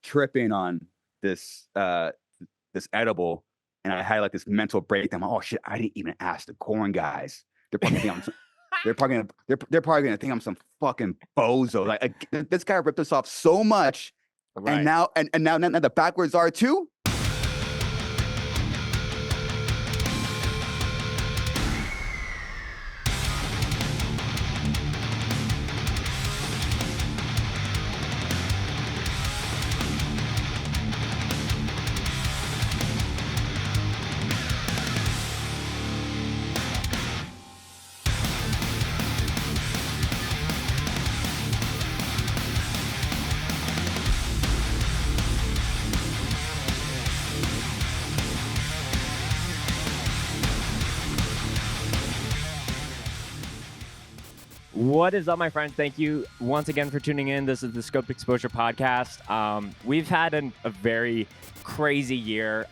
tripping on this this edible, and I had like this mental breakdown. Oh shit, I didn't even ask the corn guys. They're probably gonna think they're probably gonna think I'm some fucking bozo. Like this guy ripped us off so much, Right. and now the backwards are too. What is up, my friends? Thank you once again for tuning in. This is the Scope Exposure Podcast. We've had a very crazy year.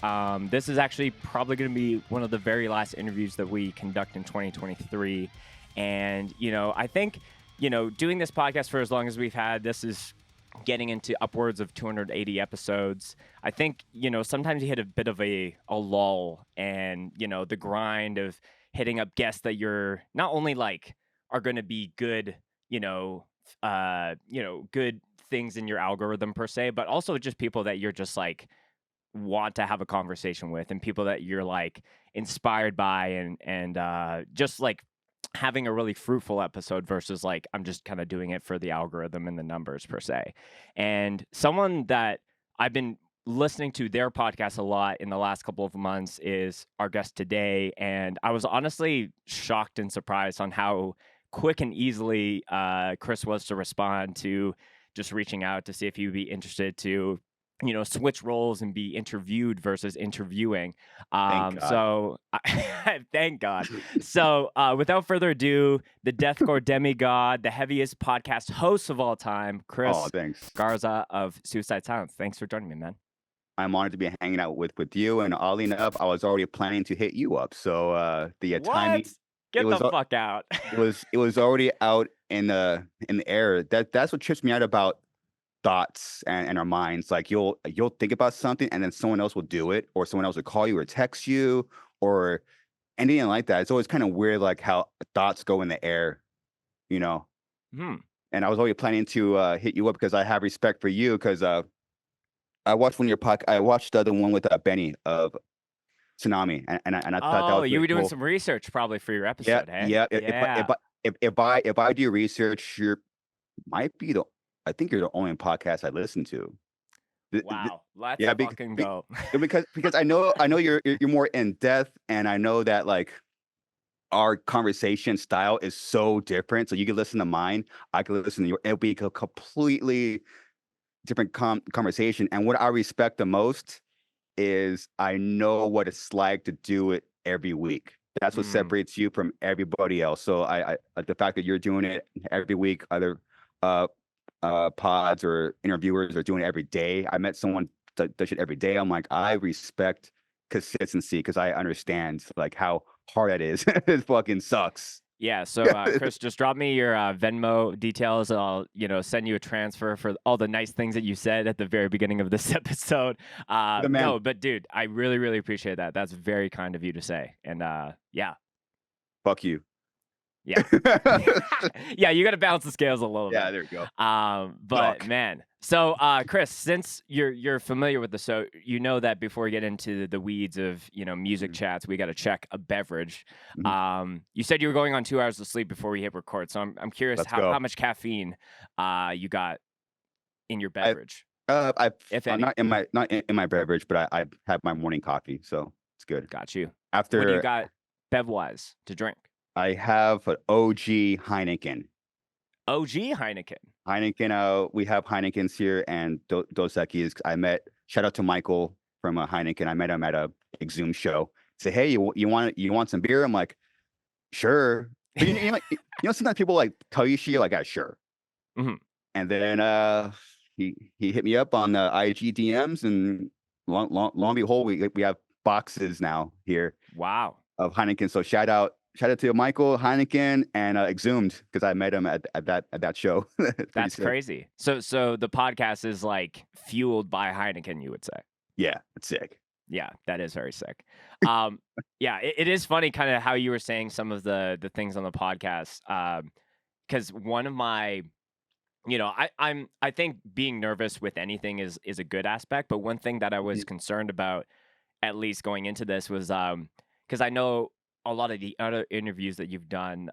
This is actually probably going to be one of the very last interviews that we conduct in 2023. And, I think, doing this podcast for as long as we've had, this is getting into upwards of 280 episodes. I think, sometimes you hit a bit of a lull, and, the grind of hitting up guests that you're not only like are going to be good, good things in your algorithm per se, but also just people that you're just like want to have a conversation with, and people that you're like inspired by, and just like having a really fruitful episode versus like I'm just kind of doing it for the algorithm and the numbers per se. And someone that I've been listening to their podcast a lot in the last couple of months is our guest today, and I was honestly shocked and surprised on how quick and easily Chris was to respond to just reaching out to see if he would be interested to, switch roles and be interviewed versus interviewing. Thank God. So thank God. So without further ado, the deathcore demigod, the heaviest podcast host of all time, Chris Thanks. Garza of Suicide Silence. Thanks for joining me, man. I'm honored to be hanging out with you, and oddly enough, I was already planning to hit you up. So the timing. Get the fuck out. it was already out in the air. That's what trips me out about thoughts and our minds. Like you'll think about something, and then someone else will do it, or someone else will call you or text you or anything like that. It's always kind of weird, like how thoughts go in the air, And I was already planning to hit you up because I have respect for you, because I watched one of your podcast. I watched the other one with Benny of Tsunami, and I thought that was you were really doing cool. some research probably for your episode. Yeah. If I do research, I think you're the only podcast I listen to. Wow, let's fucking go. because I know you're more in depth, and I know that like our conversation style is so different. So you can listen to mine, I can listen to yours. It'll be a completely different conversation. And what I respect the most is I know what it's like to do it every week. That's what separates you from everybody else. So I the fact that you're doing it every week, other pods or interviewers are doing it every day. I met someone that does it every day. I'm like, I respect consistency, because I understand like how hard it is. It fucking sucks. Yeah, so Chris, just drop me your Venmo details, and I'll send you a transfer for all the nice things that you said at the very beginning of this episode. No, but dude, I really, really appreciate that. That's very kind of you to say. And yeah. Fuck you. Yeah. Yeah, you got to balance the scales a little bit. Yeah, there you go. But man, so Chris, since you're familiar with the show, you know that before we get into the weeds of music chats, we got to check a beverage. You said you were going on 2 hours of sleep before we hit record, so I'm curious how much caffeine you got in your beverage. I'm not in my beverage, but I have my morning coffee, so it's good. Got you. What do you got bev-wise to drink? I have an OG Heineken. OG Heineken. Heineken. We have Heinekens here and Dos Equis. Shout out to Michael from Heineken. I met him at a Exhumed show. Say, hey, you want some beer? I'm like, sure. But sometimes people like tell you shit, like, yeah, sure. And then he hit me up on the IG DMs, and long behold, we have boxes now here. Wow. Of Heineken. So shout out shout out to Michael Heineken and Exhumed because I met him at that show. It's pretty That's sick. crazy. So the podcast is like fueled by Heineken, you would say. Yeah, it's sick. Yeah, that is very sick. Yeah, it is funny kind of how you were saying some of the things on the podcast. Because one of my, I think being nervous with anything is a good aspect, but one thing that I was concerned about, at least going into this, was because I know a lot of the other interviews that you've done,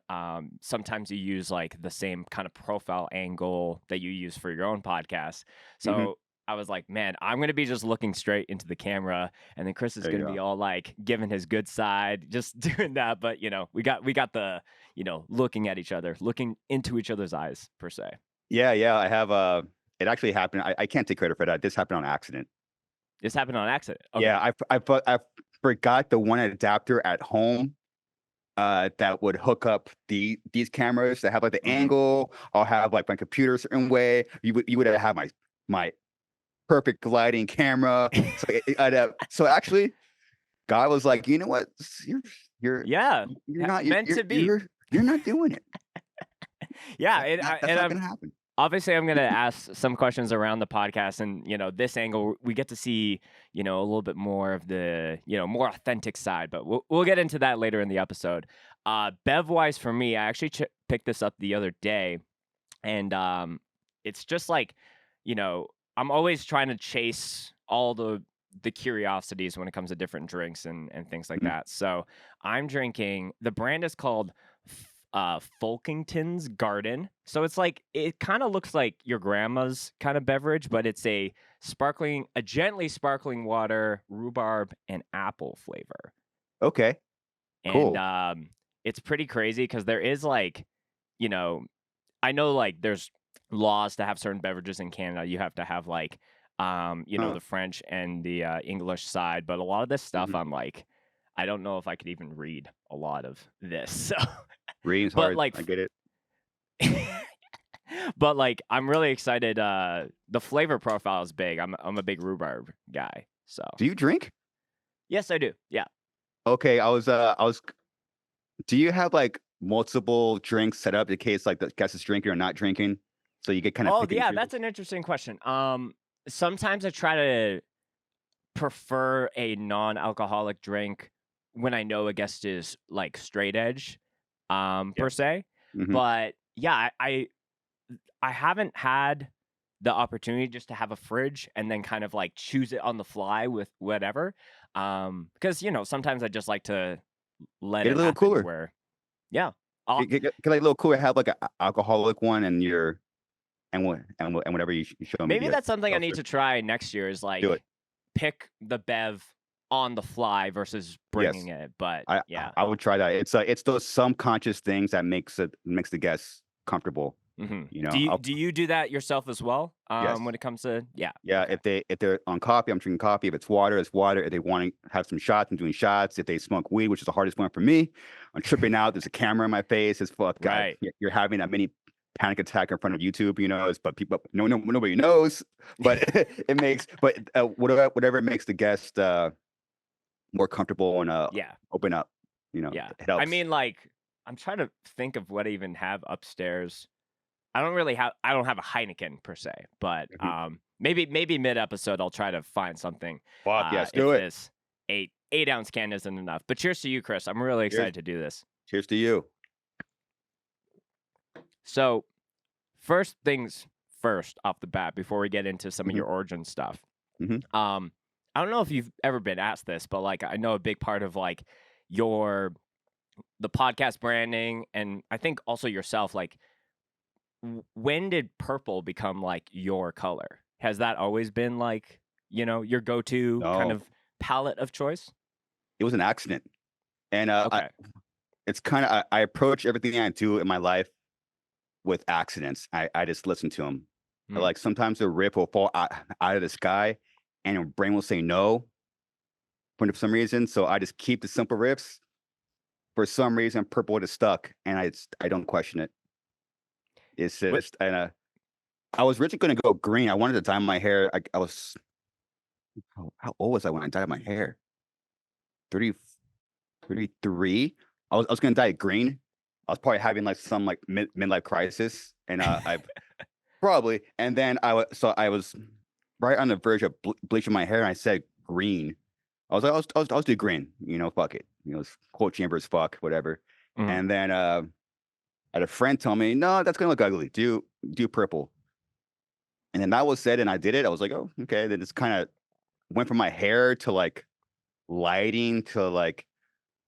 sometimes you use like the same kind of profile angle that you use for your own podcast. So I was like, man, I'm going to be just looking straight into the camera, and then Chris is going to be all like giving his good side, just doing that. But, we got the, looking at each other, looking into each other's eyes per se. Yeah. I have it actually happened. I can't take credit for that. This happened on accident. This happened on accident. Okay. Yeah, I forgot the one adapter at home that would hook up these cameras that have like the angle. I'll have like my computer a certain way. You would have my perfect lighting camera. So actually, God was like, you know what? You're not meant to be. You're not doing it. Yeah, that's not gonna happen. Obviously, I'm going to ask some questions around the podcast, and this angle, we get to see a little bit more of the more authentic side, but we'll get into that later in the episode. Bev wise, for me, I actually picked this up the other day, and it's just like I'm always trying to chase all the curiosities when it comes to different drinks and things like that. So I'm drinking, the brand is called Folkington's Garden. So it's like, it kind of looks like your grandma's kind of beverage, but it's a gently sparkling water, rhubarb and apple flavor. Okay. Cool. And it's pretty crazy because there is like, I know like there's laws to have certain beverages in Canada. You have to have like, the French and the English side, but a lot of this stuff, I'm like, I don't know if I could even read a lot of this. So reading's hard. Like, I get it. But like, I'm really excited. The flavor profile is big. I'm a big rhubarb guy. So do you drink? Yes, I do. Yeah. Okay. I was. Do you have like multiple drinks set up in case like the guest is drinking or not drinking, so you get kind of? Oh yeah, that's an interesting question. Sometimes I try to prefer a non-alcoholic drink when I know a guest is like straight edge, per se. But yeah, I haven't had the opportunity just to have a fridge and then kind of like choose it on the fly with whatever. Because sometimes I just like to let get it a little cooler. Where, yeah, get like a little cooler. Have like an alcoholic one, and whatever you show me. Maybe that's something I need to try next year. Is like pick the bev on the fly versus bringing it. But I would try that. It's those subconscious things that makes the guests comfortable. Do you do that yourself as well? Yes. When it comes to okay. If they're on coffee, I'm drinking coffee. If it's water, it's water. If they want to have some shots, I'm doing shots. If they smoke weed, which is the hardest one for me, I'm tripping out. There's a camera in my face. It's fuck. Right. You're having that mini panic attack in front of YouTube. But people, nobody knows. But it makes. But whatever makes the guest more comfortable and open up. It helps. I mean, like, I'm trying to think of what I even have upstairs. I don't have a Heineken per se, but maybe mid episode I'll try to find something. Fuck yes, do it. This 8-ounce can isn't enough. But cheers to you, Chris. I'm really excited to do this. Cheers to you. So, first things first off the bat, before we get into some of your origin stuff. I don't know if you've ever been asked this, but like I know a big part of like the podcast branding, and I think also yourself, like, when did purple become like your color? Has that always been like, your go-to kind of palette of choice? It was an accident. And okay. It's kind of, I approach everything I do in my life with accidents. I just listen to them. Like sometimes a rip will fall out of the sky and your brain will say no for some reason. So I just keep the simple riffs. For some reason, purple is stuck, and I don't question it. It's just, and I was originally going to go green. I wanted to dye my hair. I was, how old was I when I dyed my hair? 33. I was gonna dye it green. I was probably having like some like midlife crisis, and I probably, and then I was right on the verge of bleaching my hair, and I said green. I was like, I'll do green. Fuck it. It's quote chambers, fuck whatever. Mhm. And then I had a friend tell me, no, that's gonna look ugly. Do purple. And then that was said, and I did it. I was like, oh, okay. Then it's kind of went from my hair to like lighting to like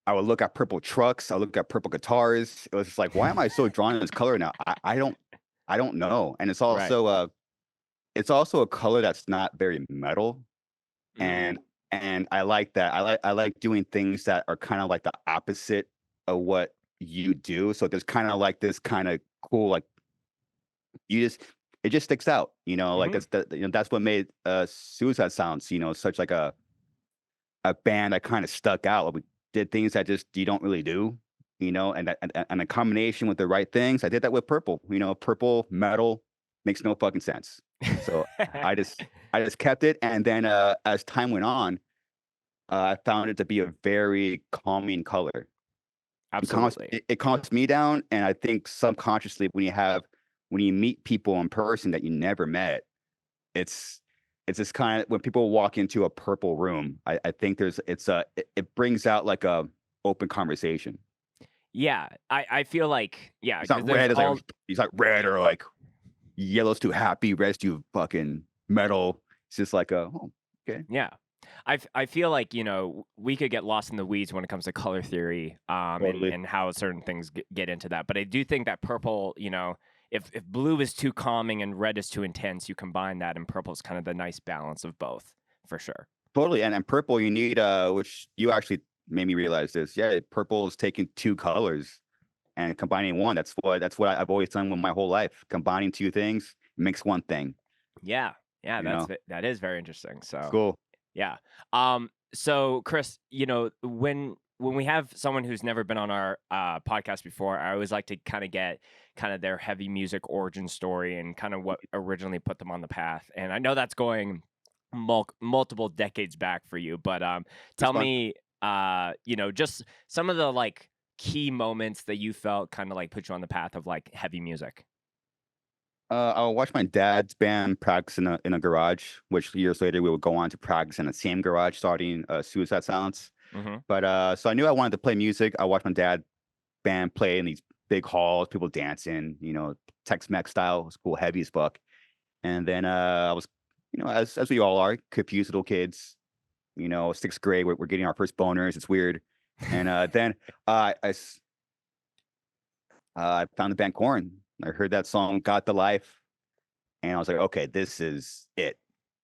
I would look at purple trucks. I look at purple guitars. It was just like, why am I so drawn to this color now? I don't know. And Right. it's also a color that's not very metal. Mm. And I like that. I like doing things that are kind of like the opposite of what you do. So there's kind of like this kind of cool, like you just it just sticks out, like Mhm. that's what made Suicide Sounds, such like a band that kind of stuck out. Like we did things that just you don't really do, and a combination with the right things. I did that with Purple. Purple metal makes no fucking sense. So I just kept it, and then as time went on, I found it to be a very calming color. It calms Absolutely. it, it calms me down, and I think subconsciously when you meet people in person that you never met, it's it's this kind of when people walk into a purple room, I think it brings out like a open conversation. Yeah, I feel like yeah, It's because not there's red, all it's like red or like yellow's too happy, red's too fucking metal. It's just like oh, okay. yeah. I feel like, we could get lost in the weeds when it comes to color theory, and Totally. how certain things get into that. But I do think that purple, if blue is too calming and red is too intense, you combine that, and purple is kind of the nice balance of both, for sure. Totally. And purple you need which you actually made me realize this. Yeah, purple is taking two colors and combining one. That's what I've always done with my whole life. Combining two things makes one thing. Yeah, yeah, You know, that is very interesting. it's So cool. yeah. So Chris, when we have someone who's never been on our podcast before, I always like to kind of get kind of their heavy music origin story and kind of what originally put them on the path. And I know that's going multiple decades back for you, but It's tell fun. me, just some of the like key moments that you felt kind of like put you on the path of like heavy music. I'll watch my dad's band practice in a garage, which years later we would go on to practice in the same garage, starting Suicide Silence. Mm-hmm. But so I knew I wanted to play music. I watched my dad band play in these big halls, people dancing, Tex-Mex style. It was cool, heavy as fuck. And then I was, as we all are, confused little kids. Sixth grade, we're getting our first boners. It's weird. And then I found the band Corn. I heard that song, "Got the Life," and I was like, okay, this is it.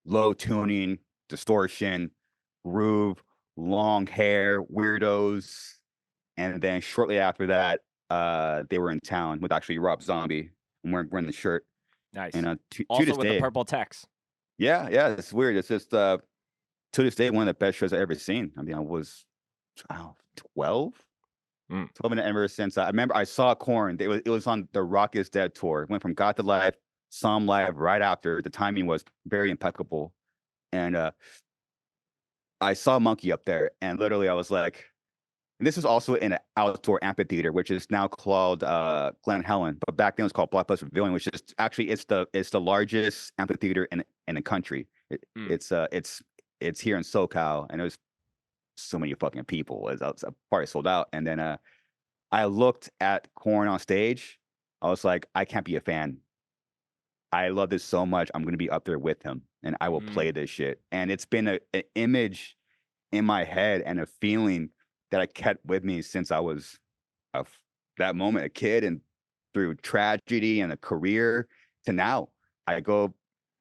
Low tuning, distortion, groove, long hair, weirdos. And then shortly after that, they were in town with actually Rob Zombie, and wearing the shirt. And Nice. to Also this with the day, purple text. yeah, yeah, it's weird. It's just to this day one of the best shows I've ever seen. I mean, I was, I don't know, 12. Mm. 12 and ever since I remember I saw Corn. It was on the Rock is Dead tour. It went from God to Life, saw him live right after. The timing was very impeccable. And I saw Monkey up there, and literally I was like, and this is also in an outdoor amphitheater, which is now called Glen Helen, but back then it was called Blockbuster Pavilion, which is actually it's the largest amphitheater in the country. Mm. It's here in SoCal, and there's so many fucking people. It's probably sold out. And then I looked at Corn on stage. I was like, I can't be a fan. I love this so much. I'm gonna be up there with him, and I will play Mm. this shit. And it's been an image in my head and a feeling that I kept with me since I was that moment a kid, and through tragedy and a career to now. I go.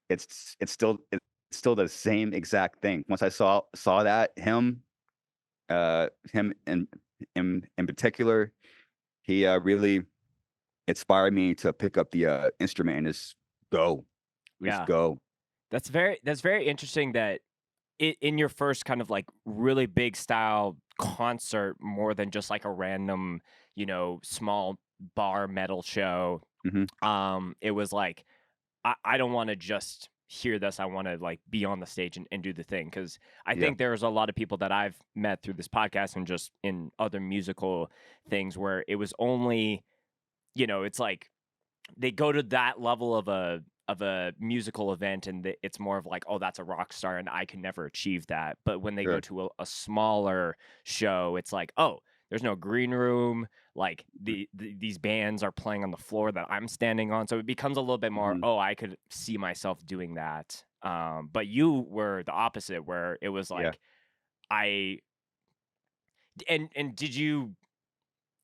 It's still the same exact thing. Once I saw that him in particular, he really inspired me to pick up the instrument and just go. We just Yeah. go. That's very interesting that in your first kind of like really big style concert, more than just like a random, small bar metal show, Mhm. it was like I don't want to just hear this, I want to like be on the stage and do the thing. Because I Yeah. think there's a lot of people that I've met through this podcast and just in other musical things where it was only, it's like they go to that level of a musical event and it's more of like, oh, that's a rock star and I can never achieve that. But when they go Sure. to a smaller show, it's like, oh, there's no green room. Like these bands are playing on the floor that I'm standing on, so it becomes a little bit more. Mhm. Oh, I could see myself doing that. But you were the opposite, where it was Yeah. like I and did you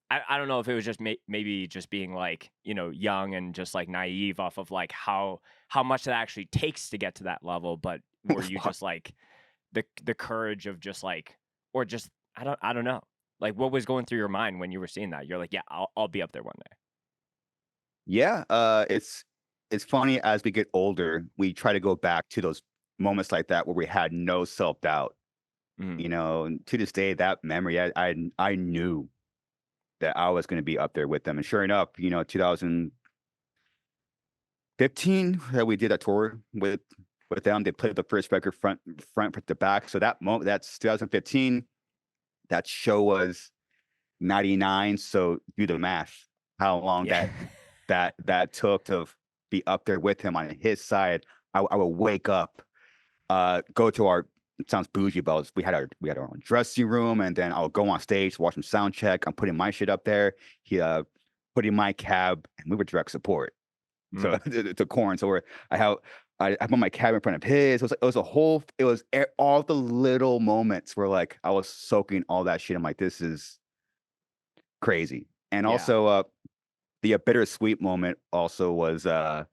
I don't know if it was just maybe just being like, young and just like naive off of like how much that actually takes to get to that level, but were you Fuck. just like the courage of just like or just I don't know. Like what was going through your mind when you were seeing that? You're like, yeah, I'll be up there one day. Yeah. It's funny as we get older, we try to go back to those moments like that where we had no self doubt. Mhm. And to this day, that memory, I knew that I was going to be up there with them, and sure enough, 2015 that we did a tour with them. They played the first record front to back. So that moment, that's 2015. That show was 99. So do the math, how long Yeah. that took to be up there with him on his side. I would wake up, go to our, it sounds bougie, but we had our own dressing room, and then I'll go on stage, watch him sound check. I'm putting my shit up there. He putting my cab, and we were direct support. So Mm. to corn. So I put my cab in front of his. It was all the little moments where like I was soaking all that shit. I'm like, this is crazy. And Yeah. also the bittersweet moment also was it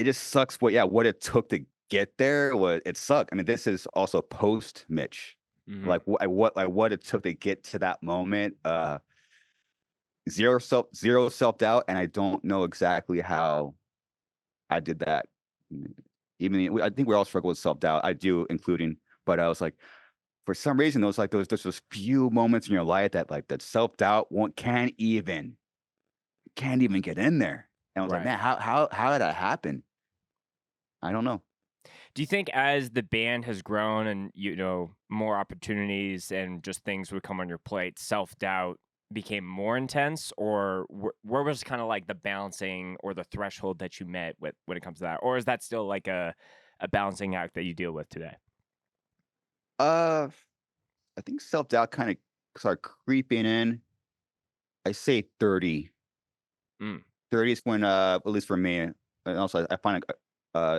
just sucks what it took to get there. What it sucked. I mean, this is also post Mitch. Mhm. Like what it took to get to that moment. Zero self doubt, and I don't know exactly how I did that. Even I think we all struggle with self doubt. I do, including, but I was like, for some reason, there's those few moments in your life that like that self doubt won't can't even get in there. And I was like, Right. man, how did that happen? I don't know. Do you think as the band has grown and more opportunities and just things would come on your plate, self-doubt became more intense, or where was kind of like the balancing or the threshold that you met with when it comes to that? Or is that still like a balancing act that you deal with today? Uh, I think self doubt kind of started creeping in. I say 30. Mm, 30 is when, at least for me, and also I find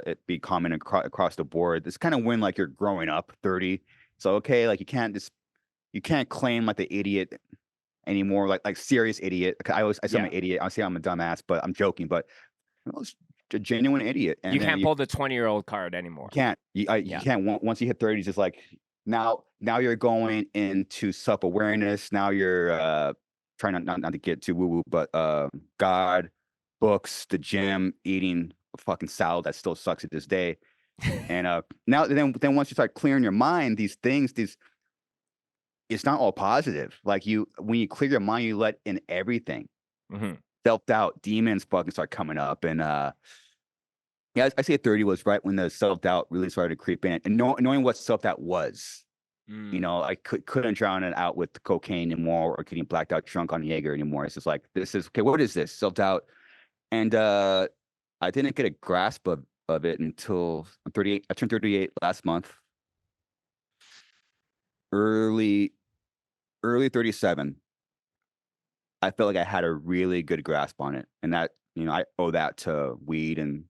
it be common across the board. It's kind of when like you're growing up, 30. So okay, like you can't claim like the idiot anymore, like serious idiot. I say I'm yeah. an idiot. I say I'm a dumbass, but I'm joking. But I was a genuine idiot, You and then can't pull the 20-year-old card anymore. you Yeah. can't once you hit 30, it's just like now you're going into self awareness. Now you're trying not to get too woo woo, but God, books, the gym, eating a fucking salad that still sucks at this day. And now then once you start clearing your mind, these it's not all positive. Like when you clear your mind, you let in everything. Hmm. Self doubt, demons fucking start coming up, and yeah, I say 30 was right when the self doubt really started to creep in, and knowing what self doubt was. Mm, I couldn't drown it out with cocaine anymore or getting blacked out drunk on Jaeger anymore. It's just like, this is okay. What is this self doubt? And I didn't get a grasp of it until I'm 38. I turned 38 last month. Early early 37. I felt like I had a really good grasp on it, and that I owe that to weed and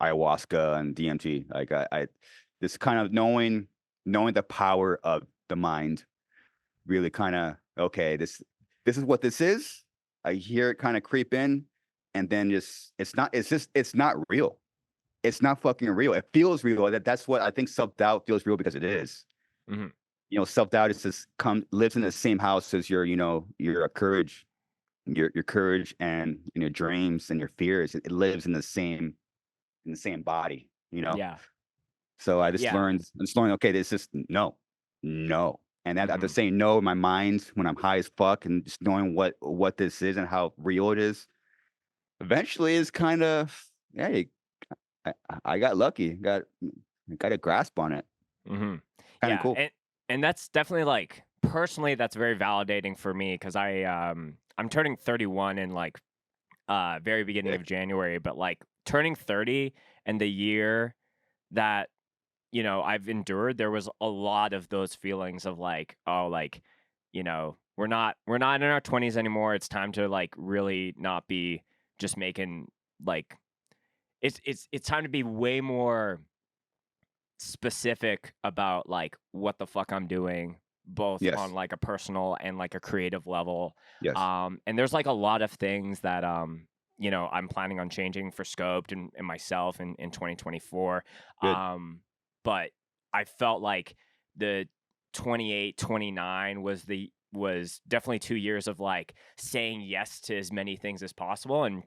ayahuasca and DMT. Like I this kind of knowing the power of the mind really kind of, okay, this is what this is. I hear it kind of creep in, and then it's not real. It's not fucking real. It feels real. That's what I think self doubt feels real because it is. hmm. Self doubt is just lives in the same house as your courage, your courage and your dreams and your fears. It lives in the same body. Yeah. So Yeah. I just learned, okay, this is no, no. And that after Hmm. saying no in my mind when I'm high as fuck and just knowing what this is and how real it is, eventually is kind of, hey, I got lucky. Got a grasp on it. Mm-hmm. Kind of Yeah, cool. and that's definitely like personally that's very validating for me because I'm turning 31 in like very beginning of Sick. January, but like turning 30 and the year that I've endured, there was a lot of those feelings of like, oh, like, we're not in our 20s anymore. It's time to like really not be just making like it's time to be way more specific about like what the fuck I'm doing, both on Yes. like a personal and like a creative level. Yes. And there's like a lot of things that I'm planning on changing for Scoped and myself in 2024. Good. But I felt like the 28, 29 was definitely 2 years of like saying yes to as many things as possible. And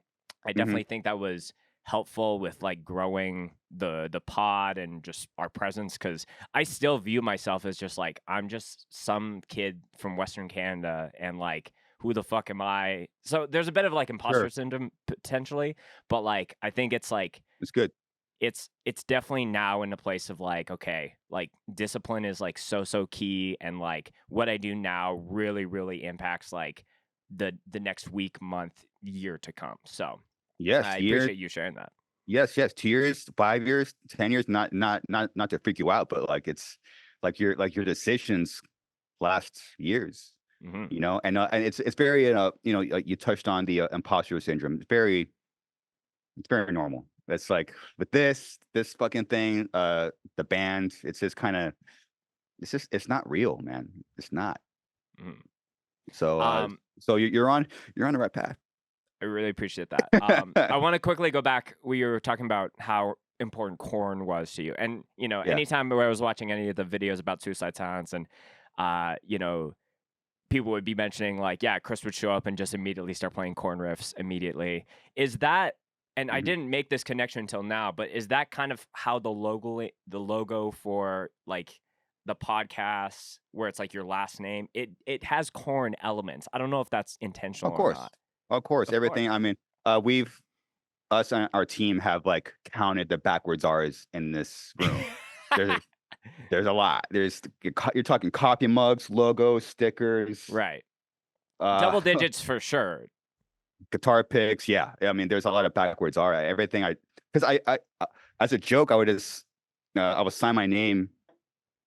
I Hmm. definitely think that was helpful with like growing the pod and just our presence because I still view myself as just like I'm just some kid from Western Canada and like who the fuck am I? So there's a bit of like imposter Sure. syndrome potentially, but like I think it's like It's good. it's definitely now in a place of like okay, like discipline is like so key and like what I do now really impacts like the next week, month, year to come. So I Yes. Years. appreciate you sharing that. Yes. Yes. 2 years, 5 years, 10 years. Not to freak you out, but like it's like your decisions last years. Mhm. And it's very you touched on the imposter syndrome. It's very normal. It's like with this fucking thing, the band. It's just kind of it's not real, man. It's not. Mhm. So Um, so you're on the right path. I really appreciate that. I want to quickly go back. We were talking about how important corn was to you, and Yeah. anytime where I was watching any of the videos about Suicide Silence, and uh, you know, people would be mentioning like, yeah, Chris would show up and just immediately start playing corn riffs immediately. Is that? And I Mhm. didn't make this connection until now, but is that kind of how the logo for like the podcast, where it's like your last name, it has corn elements. I don't know if that's intentional Of or course. not. Of course. Of Everything. course. I mean, we've us and our team have like counted the backwards R's in this room. There's there's a lot. You're talking coffee mugs, logos, stickers, Right. uh, Double digits for sure. guitar picks. Yeah. I mean, there's a lot of backwards R. Everything because as a joke, I would sign my name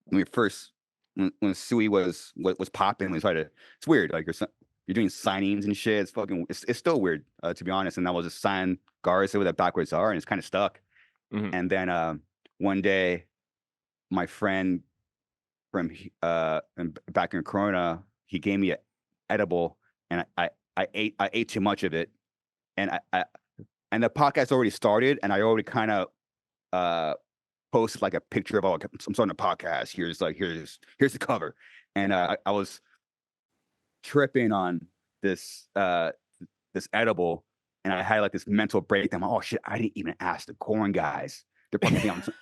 when we first when Sui was popping. It's weird. Like you're doing signings and shit. It's still weird to be honest. And I was just sign Garza with a backwards R, and it's kind of stuck. Mhm. And then one day, my friend back in Corona, he gave me an edible, and I ate too much of it, and and the podcast already started, and I already kind of uh posted like a picture of like I'm starting a podcast. Here's the cover, and I was tripping on this this edible, and I had like this mental breakdown. Oh shit! I didn't even ask the corn guys. They're probably gonna think I'm.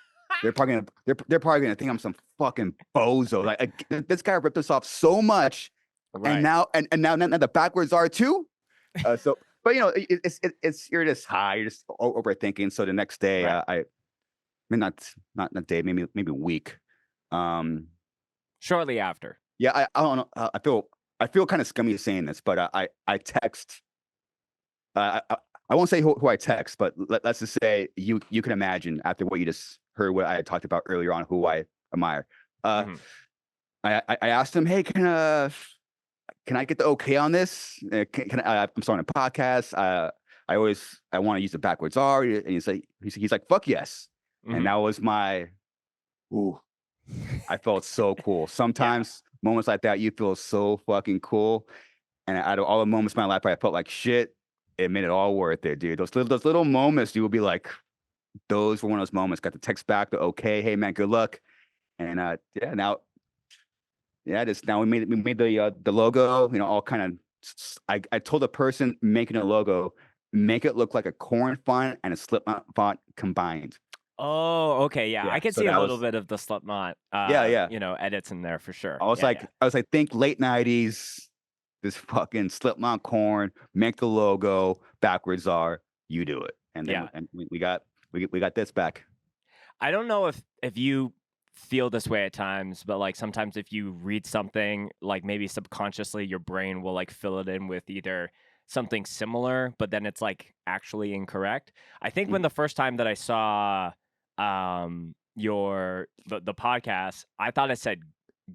They're probably gonna think I'm some fucking bozo. This guy ripped us off so much, and Right. now the backwards are too. But it's you're just high, you're just overthinking. So the next day, Right. I mean not a day, maybe a week. Um, Shortly after. yeah, I don't know. I feel kind of scummy saying this, but I text. I won't say who I text, but let's just say you can imagine after what you just heard what I talked about earlier on who I admire. Uh, Mhm. I asked him, hey, can I get the okay on this? I'm starting a podcast. I want to use the backwards R, and he's like, fuck yes. And Mhm. that was ooh, I felt so cool. Yeah. Sometimes moments like that, you feel so fucking cool. And out of all the moments in my life where I felt like shit, it made it all worth it, dude. Those little moments, you will be like, those were one of those moments. Got the text back, the okay, hey man, good luck. And yeah, just now we made the logo, all kind of. I told the person making a logo, make it look like a corn font and a Slipknot font combined. Oh, okay, yeah. Yeah, I could so see a that little was bit of the Slipknot, yeah. edits in there for sure. I was Yeah, like, yeah. think late '90s, this fucking Slipknot corn, make the logo backwards are you do it, and then Yeah. we got. we got this back. I don't know if you feel this way at times, but like sometimes if you read something, like maybe subconsciously your brain will like fill it in with either something similar, but then it's like actually incorrect. I think when Mm. the first time that I saw the podcast, I thought it said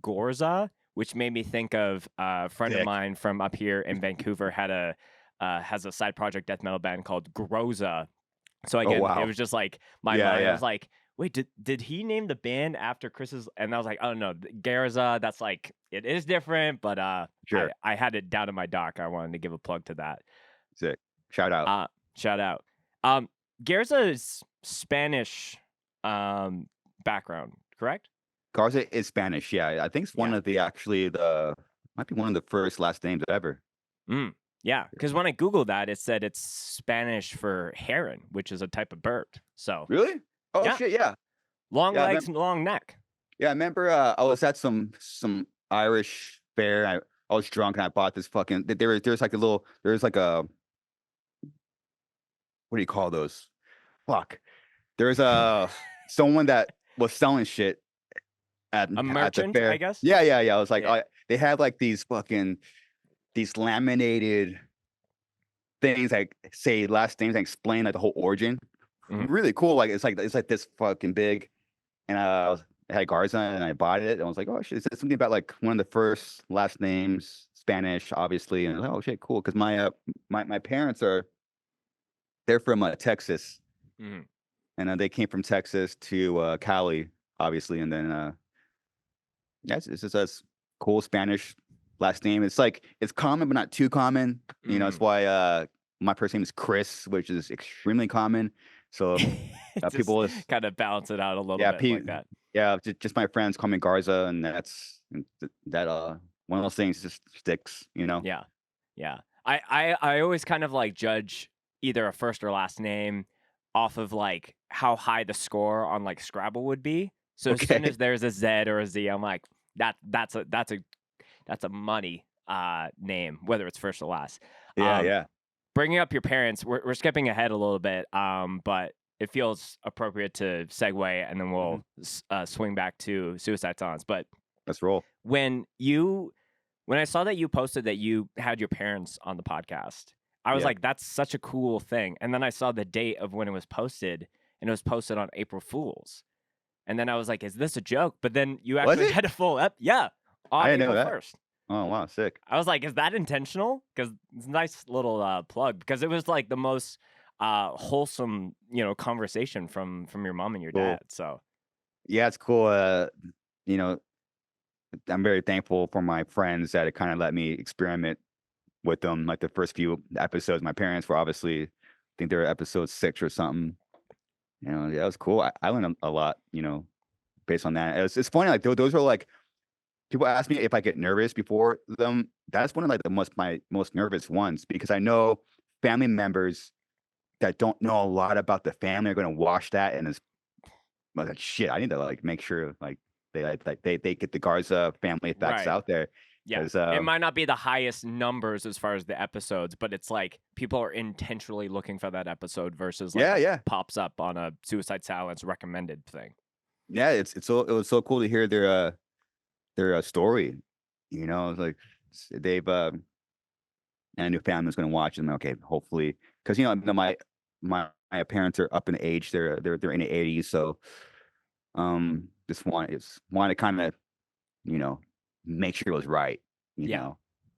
Gorza, which made me think of a friend of Sick. mine from up here in Vancouver has a side project death metal band called Groza. So Oh again, it wow. was just like my Yeah, mind. I yeah. was like, wait, did he name the band after Chris's? And I was like, oh no, Garza. That's like it is different, but Sure. I had it down in my doc. I wanted to give a plug to that. Sick. Shout out. Shout out. Garza's Spanish background, correct? Garza is Spanish. Yeah, I think it's one Yeah. of the might be one of the first last names ever. Yeah, because when I Googled that, it said it's Spanish for heron, which is a type of bird. So Really? Oh yeah, shit, yeah. long Yeah, legs and long neck. yeah, I remember I was at some Irish fair. I was drunk and I bought this fucking there's like a little there's like a what do you call those? Fuck. There's someone that was selling shit A at the merchant, I fair. guess. Yeah, yeah, yeah. I was like, Yeah. they had like these laminated things like say last names and explain like the whole origin. Mhm. Really cool. Like it's like this fucking big. And I had Garza and I bought it. And I was like, oh shit, it's something about like one of the first last names, Spanish, obviously. And I was like, oh shit, cool. Because my parents they're from Texas. Mhm. And they came from Texas to Cali, obviously. And then yeah, it's just a cool Spanish last name. It's like it's common, but not too common. You know, it's why my first name is Chris, which is extremely common. So people Just kind of balance it out a little yeah, bit like that. yeah, just my friends call me Garza, and that one of those things just sticks, you know. Yeah. Yeah. I always kind of like judge either a first or last name off of like how high the score on like Scrabble would be. So as soon Okay. as there's a Z or a Z, I'm like, that's a money name, whether it's first or last. Yeah, yeah. Bringing up your parents, we're skipping ahead a little bit, but it feels appropriate to segue, and then we'll swing back to Suicide Silence. But Let's roll. when I saw that you posted that you had your parents on the podcast, I was Yeah. like, that's such a cool thing. And then I saw the date of when it was posted, and it was posted on April Fool's. And then I was like, is this a joke? But then you Was actually it? had a full yeah, on I didn't know April that. 1st. Oh wow, sick. I was like, is that intentional? Because it's a nice little plug, because it was like the most wholesome, conversation from your mom and your Cool. dad. So Yeah, it's cool. You know, I'm very thankful for my friends that it kind of let me experiment with them. Like the first few episodes, my parents were obviously, I think they were episode 6 or something. You know, yeah, it was cool. I learned a lot, based on that. It's funny, like those are like people ask me if I get nervous before them. That's one of like my most nervous ones because I know family members that don't know a lot about the family are going to watch that and it's like shit. I need to like make sure like they get the Garza family facts right. out there. Yeah, 'Cause, it might not be the highest numbers as far as the episodes, but it's like people are intentionally looking for that episode versus like yeah. pops up on a Suicide Silence recommended thing. Yeah, it was so cool to hear their story. You know, it's like they've and a new family's going to watch them. Okay, hopefully, because my parents are up in age. They're in the 80s, so just want to kind of make sure it was right. You Yeah. know,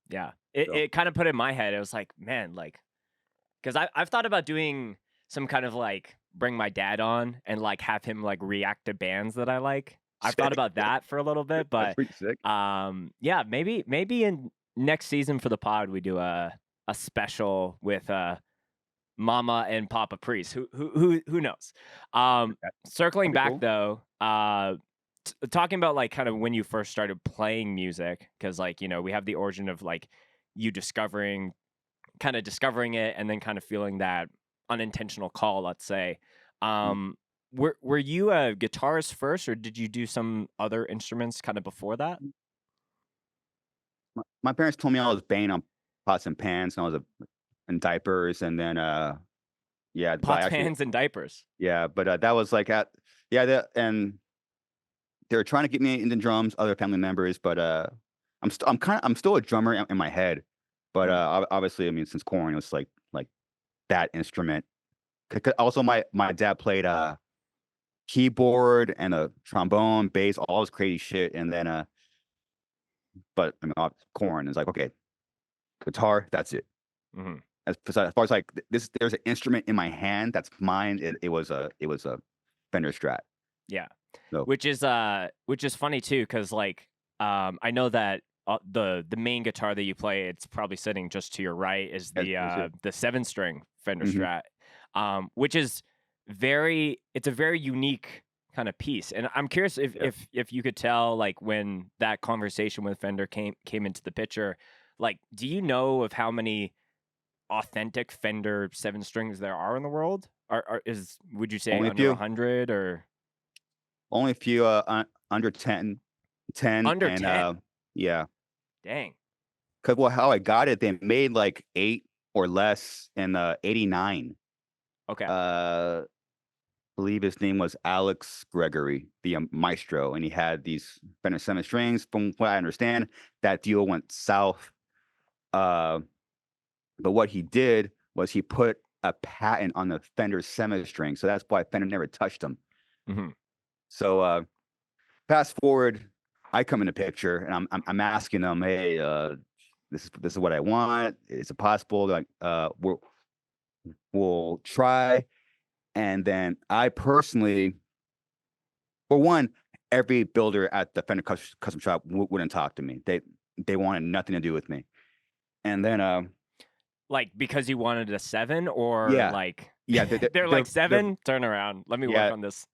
Yeah, so it kind of put in my head. It was like, man, like, because I've thought about doing some kind of like bring my dad on and like have him like react to bands that I like. I've thought sick. about that for a little bit, That's but pretty sick. yeah, maybe in next season for the pod we do a special with Mama and Papa Priest. Who knows? Circling That'd be back cool. though, talking about like kind of when you first started playing music, because like we have the origin of like you discovering it, and then kind of feeling that unintentional call, let's say. Were you a guitarist first, or did you do some other instruments kind of before that? My parents told me I was banging on pots and pans, and I was in diapers, and then Yeah, but Pots, actually, pans, and diapers. yeah, but that was like and they were trying to get me into drums, other family members, but I'm still a drummer in my head, but Mm. obviously, I mean, since corn, it was like that instrument. Also, my dad played keyboard and a trombone, bass, all this crazy shit, and then but I mean, corn is like okay, guitar, that's it. Mhm. As far as like this, there's an instrument in my hand that's mine. It was a Fender Strat. Yeah. So Which is funny too, because like I know that the main guitar that you play, it's probably sitting just to your right, is that's it. the 7-string Fender Hmm. Strat, which is it's a very unique kind of piece. And I'm curious Yeah. if you could tell, like, when that conversation with Fender came into the picture, like, do you know of how many authentic Fender 7-strings there are in the world? Would you say Only a under few. 100 or Only a few under 10, under and 10? yeah. Dang. Cause well, how I got it, they made like 8 or less in '89. Okay. Uh, believe his name was Alex Gregory, the maestro, and he had these Fender 7 strings. From what I understand, that deal went south. Uh, but what he did was he put a patent on the Fender 7 string, so that's why Fender never touched them. Mhm. So fast forward, I come in the picture, and I'm asking them, hey, this is what I want. Is it possible? Like, we'll try. And then I personally, for one, every builder at the Fender custom shop wouldn't talk to me. They wanted nothing to do with me. And then, Like, because you wanted a 7, or yeah, like yeah, they're like, they're 7? Turn around. Let me work yeah, on this.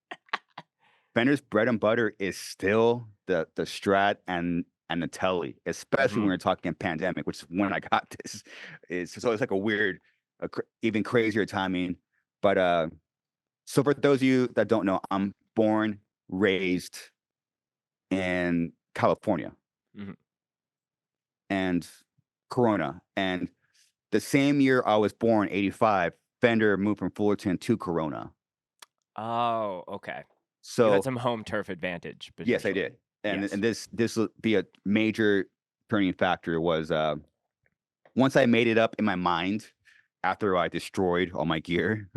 Fender's bread and butter is still the Strat and the Telly, especially when Mhm. we're talking pandemic, which is when I got this. So it's like a weird, even crazier timing. But so for those of you that don't know, I'm born, raised in California Mhm. and Corona. And the same year I was born, 85, Fender moved from Fullerton to Corona. Oh, okay. You had So some home turf advantage yes, I potentially. did. And Yes. this will be a major turning factor was once I made it up in my mind after I destroyed all my gear.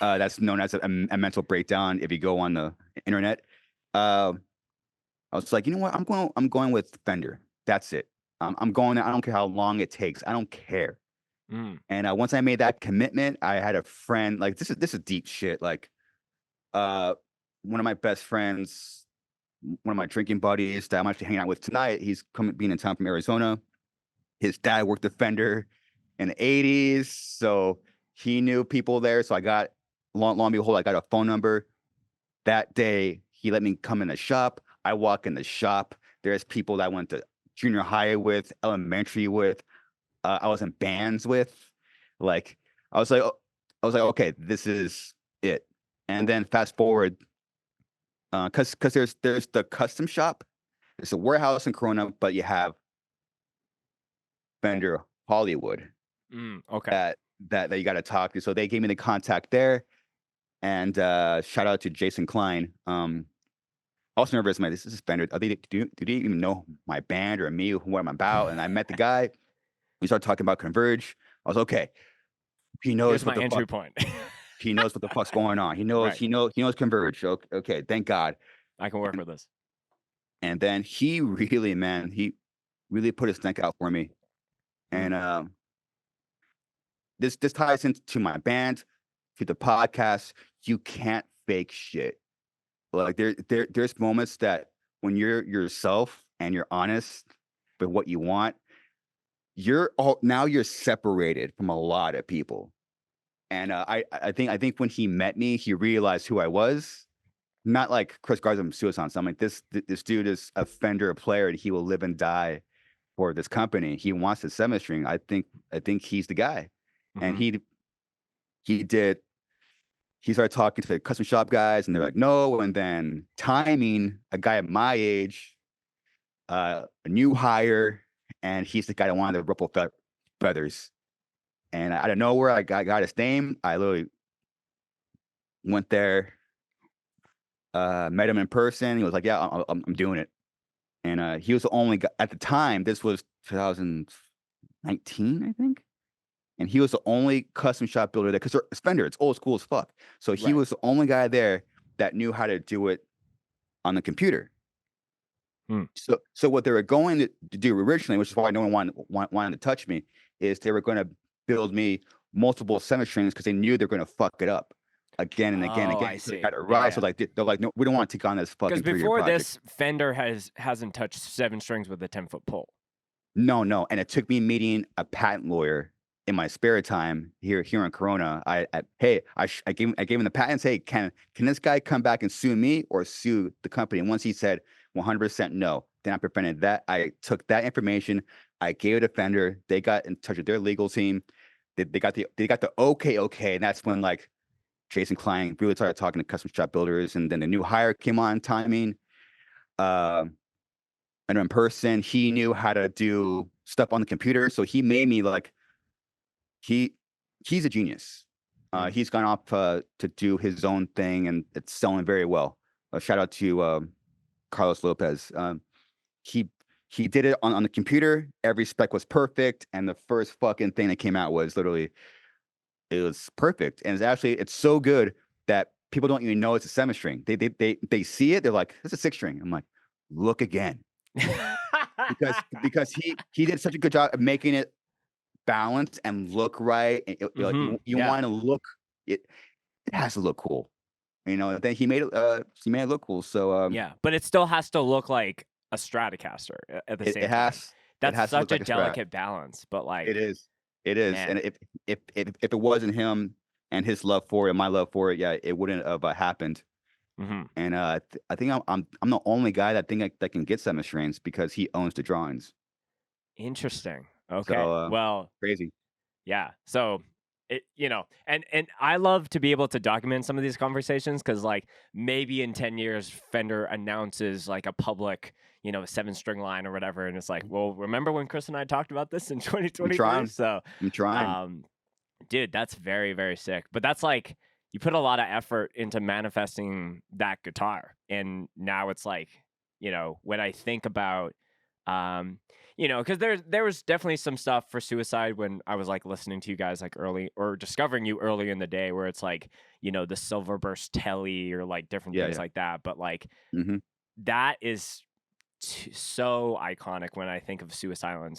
That's known as a mental breakdown if you go on the internet. Uh, I was like, you know what? I'm going with Fender. That's it. I'm going. I don't care how long it takes. I don't care. Mm. And once I made that commitment, I had a friend. Like this is deep shit. Like uh, one of my best friends, one of my drinking buddies that I'm actually hanging out with tonight. He's coming being in town from Arizona. His dad worked at Fender in the '80s, so he knew people there. So I got long and behold, I got a phone number. That day, he let me come in the shop. I walk in the shop. There's people that I went to junior high with, elementary with, I was in bands with. Like I was like, okay, this is it. And then fast forward, because there's the custom shop, there's a warehouse in Corona, but you have Fender Hollywood Okay. that you got to talk to. So they gave me the contact there, and shout out to Jason Klein. Also on resume, this is Fender. Do they even know my band or me, what I'm about? And I met the guy. We started talking about Converge. I was okay. He knows Here's what my the entry fuck. point. He knows what the fuck's going on. He knows. Right. He knows Converge. Okay, thank God. I can work And with this. and then he really, man, he really put his neck out for me. Mm. And this ties into my band, to the podcast. You can't fake shit. Like there's moments that when you're yourself and you're honest with what you want, you're separated from a lot of people. And I think when he met me, he realized who I was. Not like Chris Garza from Suicide. So I'm like, this dude is a Fender player, and he will live and die for this company. He wants the 7 string. I think he's the guy. And Mhm. he did. He started talking to the custom shop guys, and they're like, no. And then timing, a guy at my age, a new hire, and he's the guy that wanted the ruffle feathers. And out of nowhere, I got his name. I literally went there, met him in person. He was like, "Yeah, I'm doing it." And he was the only guy at the time. This was 2019, I think. And he was the only custom shop builder there because it's Fender. It's old school as fuck. So he Right. was the only guy there that knew how to do it on the computer. Hmm. So what they were going to do originally, which is why no one wanted to touch me, is they were going to build me multiple seven strings because they knew they're going to fuck it up again and again and Oh, again. I So they see. got it right. So Yeah. like they're like, no, we don't want to take on this Because fucking 3-year before project. this, Fender hasn't touched 7 strings with a 10-foot pole. No, and it took me meeting a patent lawyer in my spare time here in Corona. I gave him the patents. Hey, can this guy come back and sue me or sue the company? And once he said 100% no, then I prevented that. I took that information. I gave it to Fender. They got in touch with their legal team. They got the okay, and that's when like Jason Klein really started talking to custom shop builders, and then the new hire came on timing. And in person, he knew how to do stuff on the computer. So he made me like he he's a genius. He's gone off to do his own thing, and it's selling very well. Shout out to Carlos Lopez. He he did it on the computer. Every spec was perfect, and the first fucking thing that came out was literally it was perfect. And it's so good that people don't even know it's a 7-string. They see it. They're like, "It's a 6-string." I'm like, "Look again." Because he did such a good job of making it balanced and look right. And you Yeah. want to look it has to look cool, and then he made it look cool. So Yeah. But it still has to look like a Stratocaster at the it, same time. it That's has to look such a like a Strat. delicate balance. But It like, is. It is. man, And if it wasn't him and his love for it and my love for it, yeah, it wouldn't have happened. hmm And I think I'm the only guy that can get 7 strings because he owns the drawings. interesting. So Okay. Well, crazy. yeah. So and I love to be able to document some of these conversations because like maybe in 10 years Fender announces like a public, 7-string line or whatever, and it's like, well, remember when Chris and I talked about this in I'm 2023? trying. So, I'm trying. um, dude, that's very, very sick. But that's like you put a lot of effort into manifesting that guitar, and now it's like, when I think about um, because there was definitely some stuff for Suicide when I was like listening to you guys like early or discovering you early in the day where it's like, the Silverburst Telly or like different Yeah, things yeah. like that. But like Hmm. that is so iconic when I think of Suicide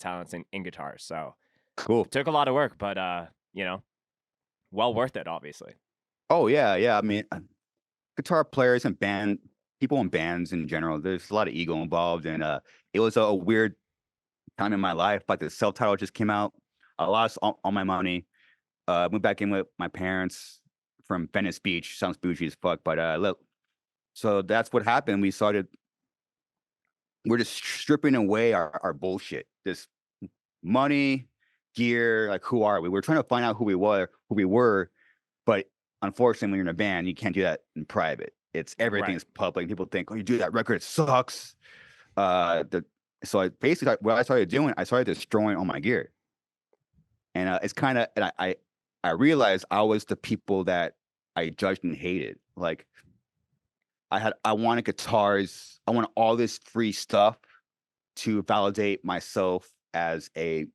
Silence in guitars. So Cool. it took a lot of work, but well worth it, obviously. Oh yeah, yeah. I mean, guitar players and people in bands in general, there's a lot of ego involved, and it was a weird time in my life. Like the self title just came out. I lost all my money. Went back in with my parents from Venice Beach. Sounds bougie as fuck, but look. So that's what happened. We're just stripping away our bullshit. Just money, gear. Like who are we? We're trying to find out who we were, but unfortunately, when you're in a band, you can't do that in private. It's Right. everything's public. People think, "Oh, you do that record, it sucks." The So I basically what I started doing, I started destroying all my gear, and it's kind of, and I realized I was the people that I judged and hated. Like I wanted guitars, I wanted all this free stuff to validate myself as a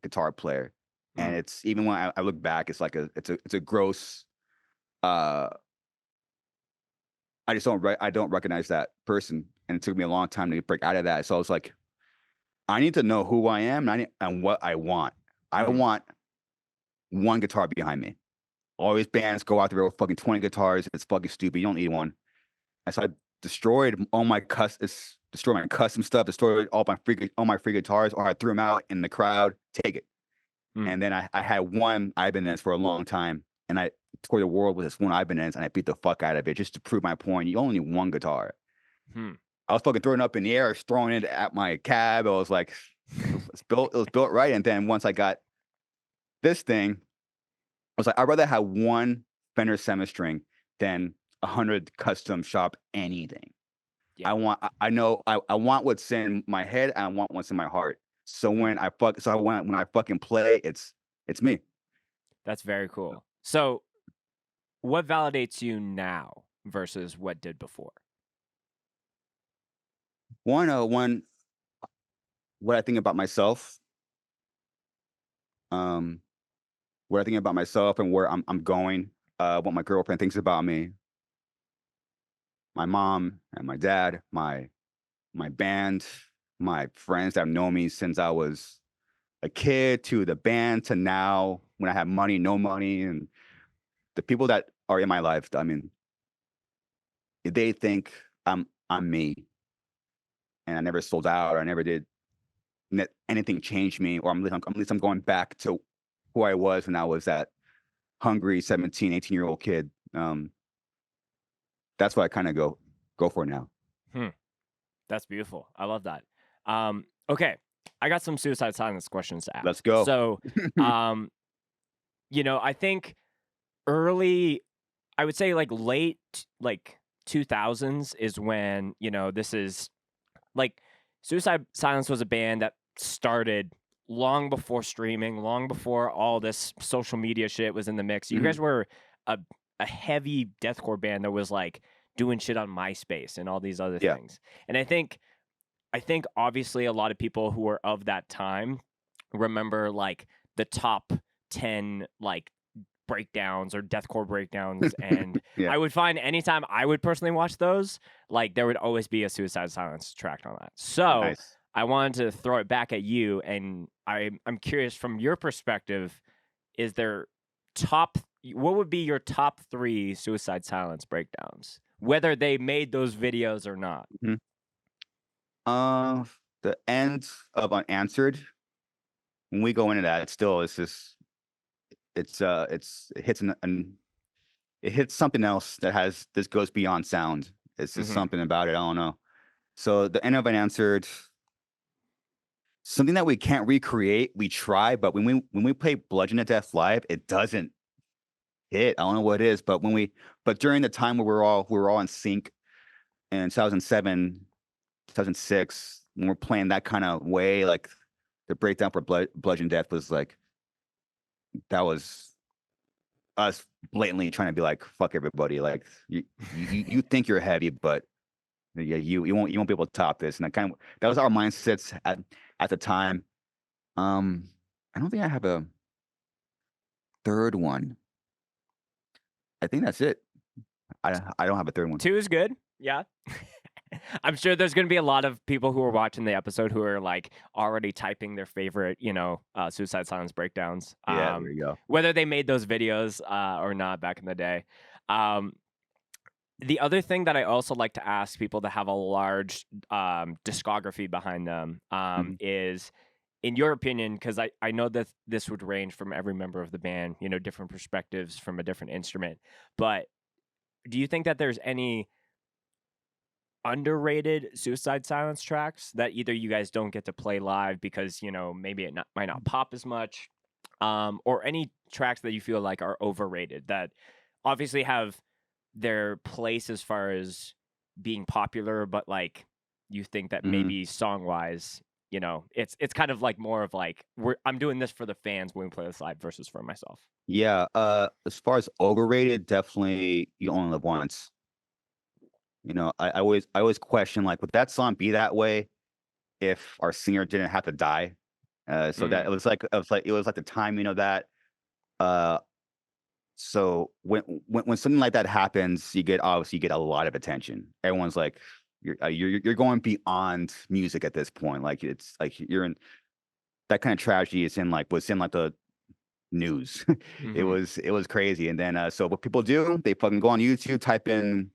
guitar player, and Mm. it's even when I look back, it's like it's a gross. Uh, I don't recognize that person, and it took me a long time to break out of that. So I was like, I need to know who I am, and what I want. I Mm. want one guitar behind me. All these bands go out there with fucking 20 guitars. It's fucking stupid. You don't need one. And so I destroyed my custom stuff, destroyed all my free guitars, or I threw them out in the crowd. Take it. Mm. And then I had one Ibanez for a long time, and I toured the world with this one Ibanez, and I beat the fuck out of it just to prove my point. You only need one guitar. Hmm. I was fucking throwing it up in the air, throwing it at my cab. I was like, it was built right. And then once I got this thing, I was like, I'd rather have one Fender 7-string than 100 custom shop anything. Yeah. I know I want what's in my head, and I want what's in my heart. So when I fucking play, It's me. That's very cool. So, what validates you now versus what did before? One, what I think about myself, um, what I think about myself and where I'm going, what my girlfriend thinks about me, my mom and my dad, my band, my friends that have known me since I was a kid, to the band, to now when I have money, no money, and the people that are in my life. I mean, they think I'm me, and I never sold out, or I never did anything change me, or at least I'm going back to who I was when I was that hungry 17, 18-year-old kid. That's what I kind of go for now. That's beautiful. I love that. Okay, I got some suicide silence questions to ask. Let's go. So, I think early, I would say like late, like 2000s is when, this is like Suicide Silence was a band that started long before streaming, long before all this social media shit was in the mix. You guys were a heavy deathcore band that was like doing shit on MySpace and all these other things. And I think obviously a lot of people who are of that time remember like the top 10 like breakdowns or deathcore breakdowns, and I would find anytime I would personally watch those, like there would always be a Suicide Silence track on that. So I wanted to throw it back at you, and I'm curious from your perspective, is there what would be your top 3 Suicide Silence breakdowns, whether they made those videos or not? The end of Unanswered, when we go into that, it's just it hits something else this goes beyond sound. It's just something about it. I don't know. So the end of Unanswered, something that we can't recreate. We try, but when we play Bludgeon to Death live, it doesn't hit. I don't know what it is, but during the time where we were all in sync in 2007, 2006, when we're playing that kind of way, like the breakdown for Bludgeon Death was like, that was us blatantly trying to be like, fuck everybody. Like you think you're heavy, but you won't be able to top this. And that was our mindsets at the time. I don't think I have a third one. I think that's it. I don't have a third one. 2 is good. Yeah. I'm sure there's going to be a lot of people who are watching the episode who are like already typing their favorite, Suicide Silence breakdowns. Yeah, there you go. Whether they made those videos or not back in the day. The other thing that I also like to ask people that have a large discography behind them is, in your opinion, because I know that this would range from every member of the band, different perspectives from a different instrument. But do you think that there's any underrated Suicide Silence tracks that either you guys don't get to play live because, maybe it might not pop as much, or any tracks that you feel like are overrated that obviously have their place as far as being popular, but like you think that maybe song-wise, it's kind of like more of like I'm doing this for the fans when we play this live versus for myself. Yeah, as far as overrated, definitely You Only Live Once. I always question, like, would that song be that way if our singer didn't have to die? So that it was like the timing of that. So when something like that happens, you get a lot of attention. Everyone's like, you're going beyond music at this point. Like it's like you're in that kind of tragedy. Was in like the news. It was crazy. And then so what people do, they fucking go on YouTube, type in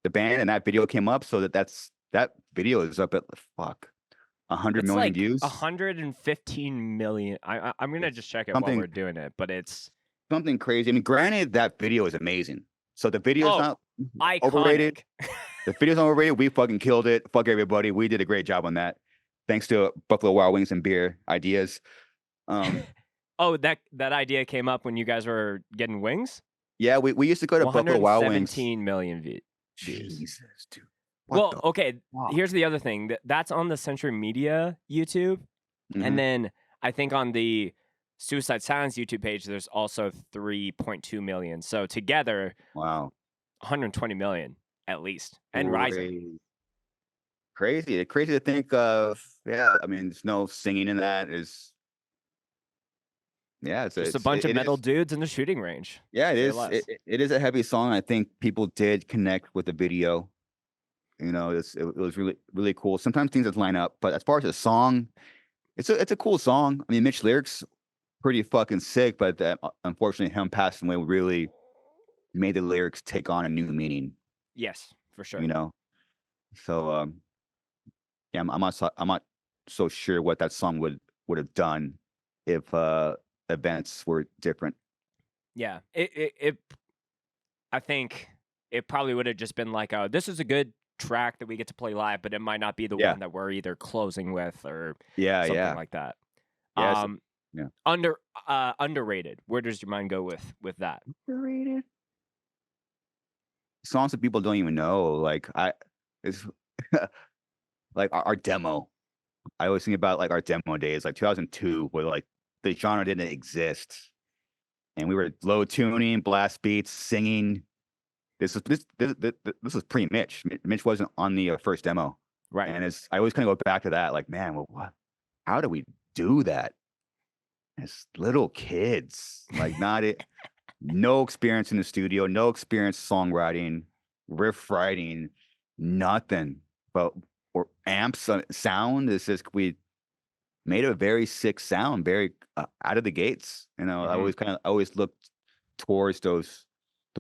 the band, and that video came up. So that video is up at 100 million like views. 115 million. I'm gonna just check it while we're doing it, but it's something crazy. I mean, granted, that video is amazing. So the video is not iconic. Overrated. The video's not overrated. We fucking killed it. Fuck everybody. We did a great job on that. Thanks to Buffalo Wild Wings and beer ideas. Oh, that idea came up when you guys were getting wings? Yeah, we used to go to Buffalo Wild Wings. 117 million views. Jesus, dude. Well, okay. Here's the other thing. That's on the Century Media YouTube, and then I think on the Suicide Silence YouTube page, there's also 3.2 million. So together, Wow. 120 million at least, and rising. Crazy. Crazy to think of. Yeah, I mean, there's no singing in that. Yeah, Just a bunch of it metal is. dudes in the shooting range. Yeah, it Say is. less. It is a heavy song. I think people did connect with the video. You know, it was really cool. Sometimes things just line up, but as far as the song, it's a cool song. I mean, Mitch lyrics pretty fucking sick, but unfortunately, him passing away really made the lyrics take on a new meaning. Yes, for sure. You know, so yeah, I'm not so sure what that song would have done if events were different. Yeah, I think it probably would have just been like, this is a good track that we get to play live, but it might not be the Yeah, one that we're either closing with or yeah, something yeah, like that. yeah. Yeah. Underrated. Where does your mind go with that? Underrated songs that people don't even know. Like it's like our demo. I always think about like our demo days, like 2002, where like the genre didn't exist, and we were low tuning, blast beats, singing. This was pre Mitch. Mitch wasn't on the first demo, Right. and I always kind of go back to that. Like, man, well, what? How do we do that as little kids? Like, not it. No experience in the studio, no experience songwriting, riff writing, nothing. But or amps sound is just we made a very sick sound, very out of the gates. You know, Hmm. I always looked towards those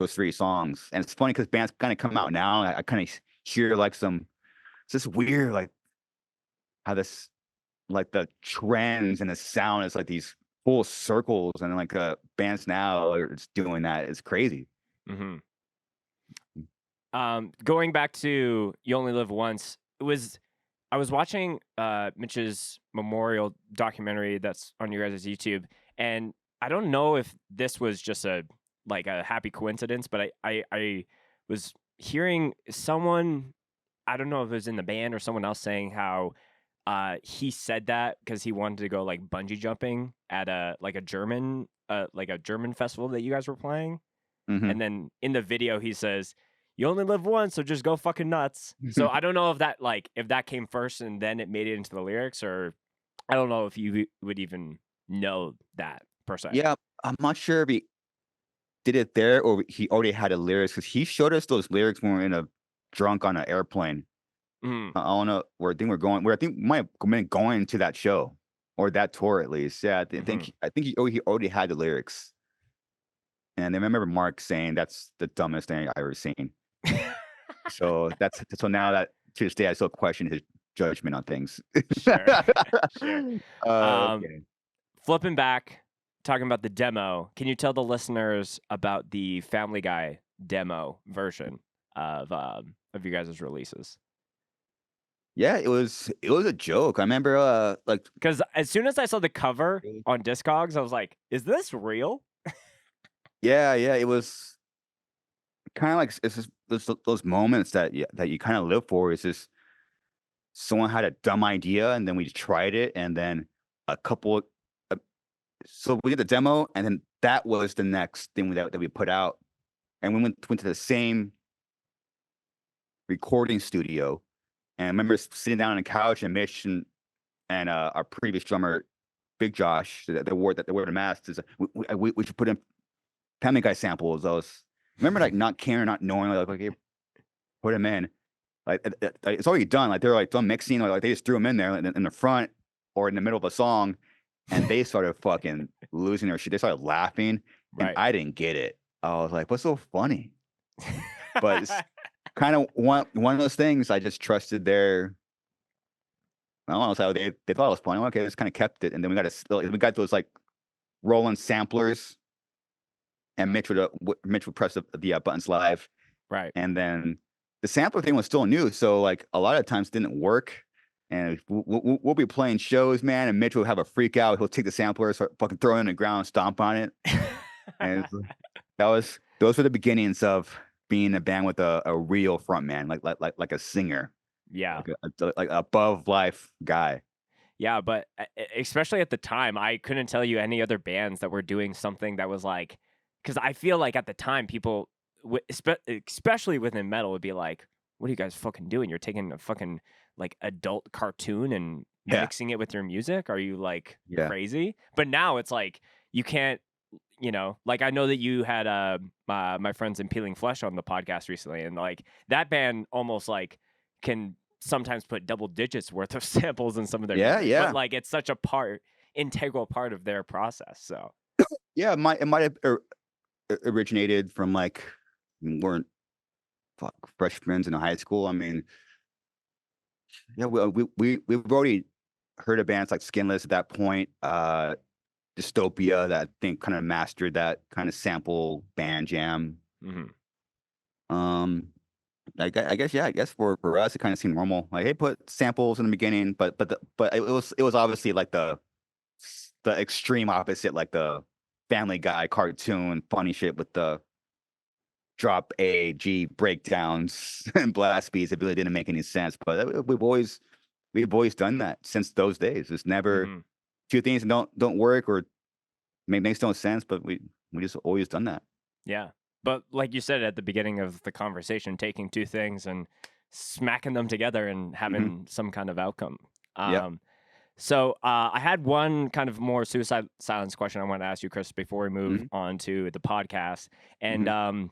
three songs, and it's funny because bands kind of come out now. I kind of hear like it's just weird, like how this like the trends and the sound is like these full circles, and like bands now are just doing that. It's crazy. Hmm. Going back to You Only Live Once, I was watching Mitch's memorial documentary that's on your guys' YouTube, and I don't know if this was just a happy coincidence, but I was hearing someone, I don't know if it was in the band or someone else, saying how he said that because he wanted to go like bungee jumping at a German festival that you guys were playing. Hmm. And then in the video, he says, "You only live once, so just go fucking nuts." So I don't know if that came first and then it made it into the lyrics, or I don't know if you would even know that per se. Yeah, I'm not sure if he did it there or he already had the lyrics because he showed us those lyrics when we were in a drunk on an airplane. Mm, I don't know where I think we're going. Where I think we might have been going to that show or that tour at least. Yeah, hmm. I think he already had the lyrics. And I remember Mark saying that's the dumbest thing I ever seen. So so now that to this day I still question his judgment on things. Sure, sure. Um, Okay. Flipping back, talking about the demo, can you tell the listeners about the Family Guy demo version of you guys' releases? Yeah, it was a joke. I remember like Because as soon as I saw the cover on Discogs, I was like, "Is this real?" yeah, yeah, it was kind of like it's just those moments that you kind of live for. It's just someone had a dumb idea and then we tried it and then a couple uh, so we did the demo and then that was the next thing that we put out and we went to the same recording studio and I remember sitting down on the couch and Mitch and our previous drummer Big Josh that wore the mask is we should put in Family Guy samples. Those remember like not caring, not knowing like okay, put them in. Like it's already done. Like they're like done mixing. Like they just threw them in there in the front or in the middle of a song, and they started fucking losing their shit. They started laughing, and Right. I didn't get it. I was like, "What's so funny?" But it's kind of one of those things. I just trusted their. I don't know how they thought it was funny. Okay, just kind of kept it, and then we got those like rolling samplers, and Mitch would press the buttons live, Right. and then the sampler thing was still new, so like a lot of times didn't work. And we'll be playing shows, man, and Mitch will have a freak out. He'll take the sampler, start fucking throwing it on the ground, stomp on it. And those were the beginnings of being a band with a real front man, like a singer, Yeah. like a above life guy. Yeah, but especially at the time, I couldn't tell you any other bands that were doing something that was like, because I feel like at the time people, especially within metal, would be like, "What are you guys fucking doing? You're taking a fucking like adult cartoon and Yeah, mixing it with your music? Are you like yeah, crazy?" But now it's like you can't, like I know that you had my friends in Peeling Flesh on the podcast recently, and like that band almost like can sometimes put double digits worth of samples in some of their yeah, music, but yeah, like it's such a integral part of their process. So yeah. It might have originated from like we weren't freshmen in high school. I mean, yeah, we've already heard of bands like Skinless at that point. Dystopia that I think kind of mastered that kind of sample band jam. mhm. Um, I guess yeah, I guess for us it kind of seemed normal. Like, hey, put samples in the beginning, but it was obviously like the extreme opposite, like the Family Guy cartoon funny shit with the drop A G breakdowns and blast beats. It really didn't make any sense. But we've always done that since those days. It's never Mhm. two things that don't work or makes no sense, but we just always done that. Yeah. But like you said at the beginning of the conversation, taking two things and smacking them together and Hmm. having some kind of outcome. Yep. So I had one kind of more suicide silence question I want to ask you, Chris, before we move Hmm. on to the podcast. And Hmm.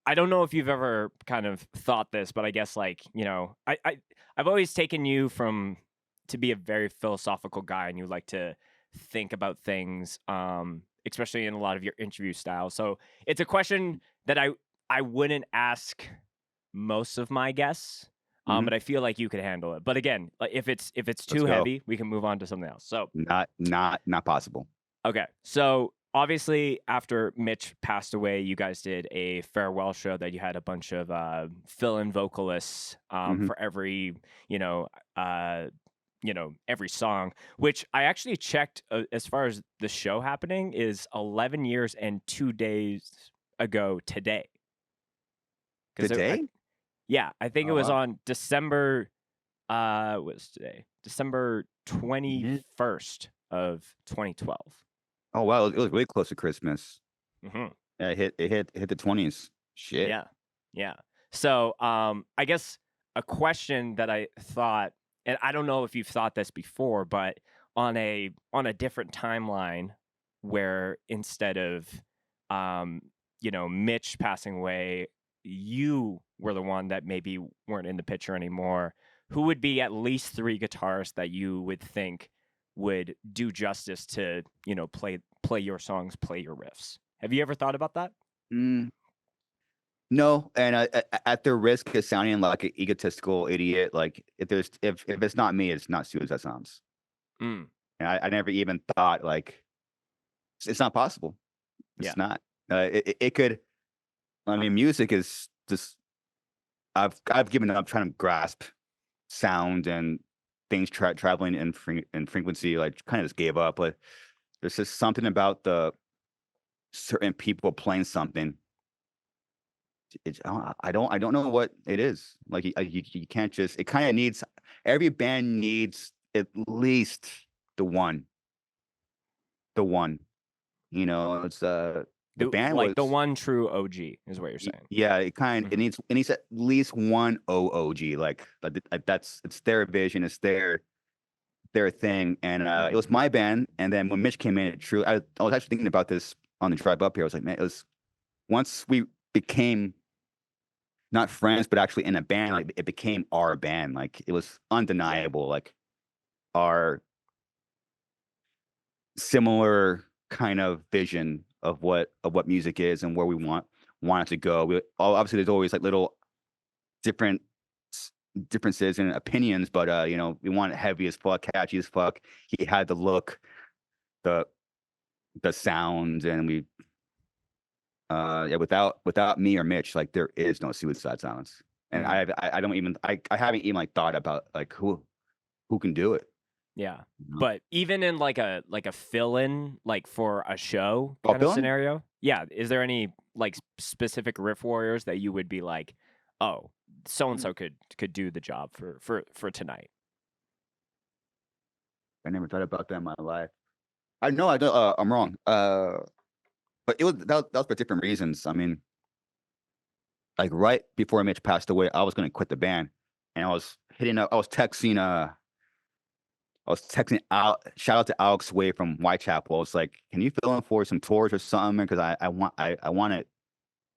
I don't know if you've ever kind of thought this, but I guess like, I've always taken you to be a very philosophical guy, and you like to think about things, especially in a lot of your interview style. So it's a question that I wouldn't ask most of my guests. Hmm. But I feel like you could handle it. But again, like if it's Let's too go. heavy, we can move on to something else. So Not possible. okay. So obviously, after Mitch passed away, you guys did a farewell show that you had a bunch of fill-in vocalists Hmm. for every, every song. Which I actually checked as far as the show happening is 11 years and 2 days ago today. Because Today? yeah, I think it Oh was wow. on December. What was today? December Mhm. 21st of 2012. Oh wow, it was really close to Christmas. Mm-hmm. Yeah, it hit the 20s. Shit. Yeah. Yeah. So, I guess a question that I thought, and I don't know if you've thought this before, but on a different timeline where instead of Mitch passing away, you were the one that maybe weren't in the picture anymore, who would be at least three guitarists that you would think would do justice to, play your songs, play your riffs? Have you ever thought about that? Mm, no, and at the risk of sounding like an egotistical idiot, like if it's not me, it's not Suicide Sounds. Mm, And I never even thought like it's not possible. yeah. It's not. It could. I mean, music is just. I've given up trying to grasp sound and things traveling in frequency. Like kind of just gave up. But there's just something about the certain people playing something. I don't know what it is. Like you can't just. It kind of needs. Every band needs at least the one. The one. It's the band Like the was. one true OG is what you're saying. Yeah, it Mhm. needs at least one OOG. Like that's it's their vision. It's their thing. And it Mhm. was my band. And then when Mitch came in, I was actually thinking about this on the drive up here. I was like, man, it was once we became not friends, but actually in a band, like it became our band. Like it was Yeah. undeniable. Like our similar kind of vision of what music is and where we want it to go. Obviously there's always like little different differences in opinions, but we want it heavy as fuck, catchy as fuck. He had the look, the sound, and yeah, without me or Mitch, like there is no Suicide Silence. And Mhm. I don't even I haven't even like thought about like who can do it. Yeah. You know? But even in like a fill-in, like for a show Bob kind of Dylan? scenario, yeah, is there any like specific riff warriors that you would be like, "Oh, so and so could do the job for tonight." I never thought about that in my life. I know I don't, I'm wrong. But that was for different reasons. I mean, like right before Mitch passed away, I was gonna quit the band, and I was texting out. Shout out to Alex Way from Whitechapel. I was like, "Can you fill in for some tours or something? Because I want to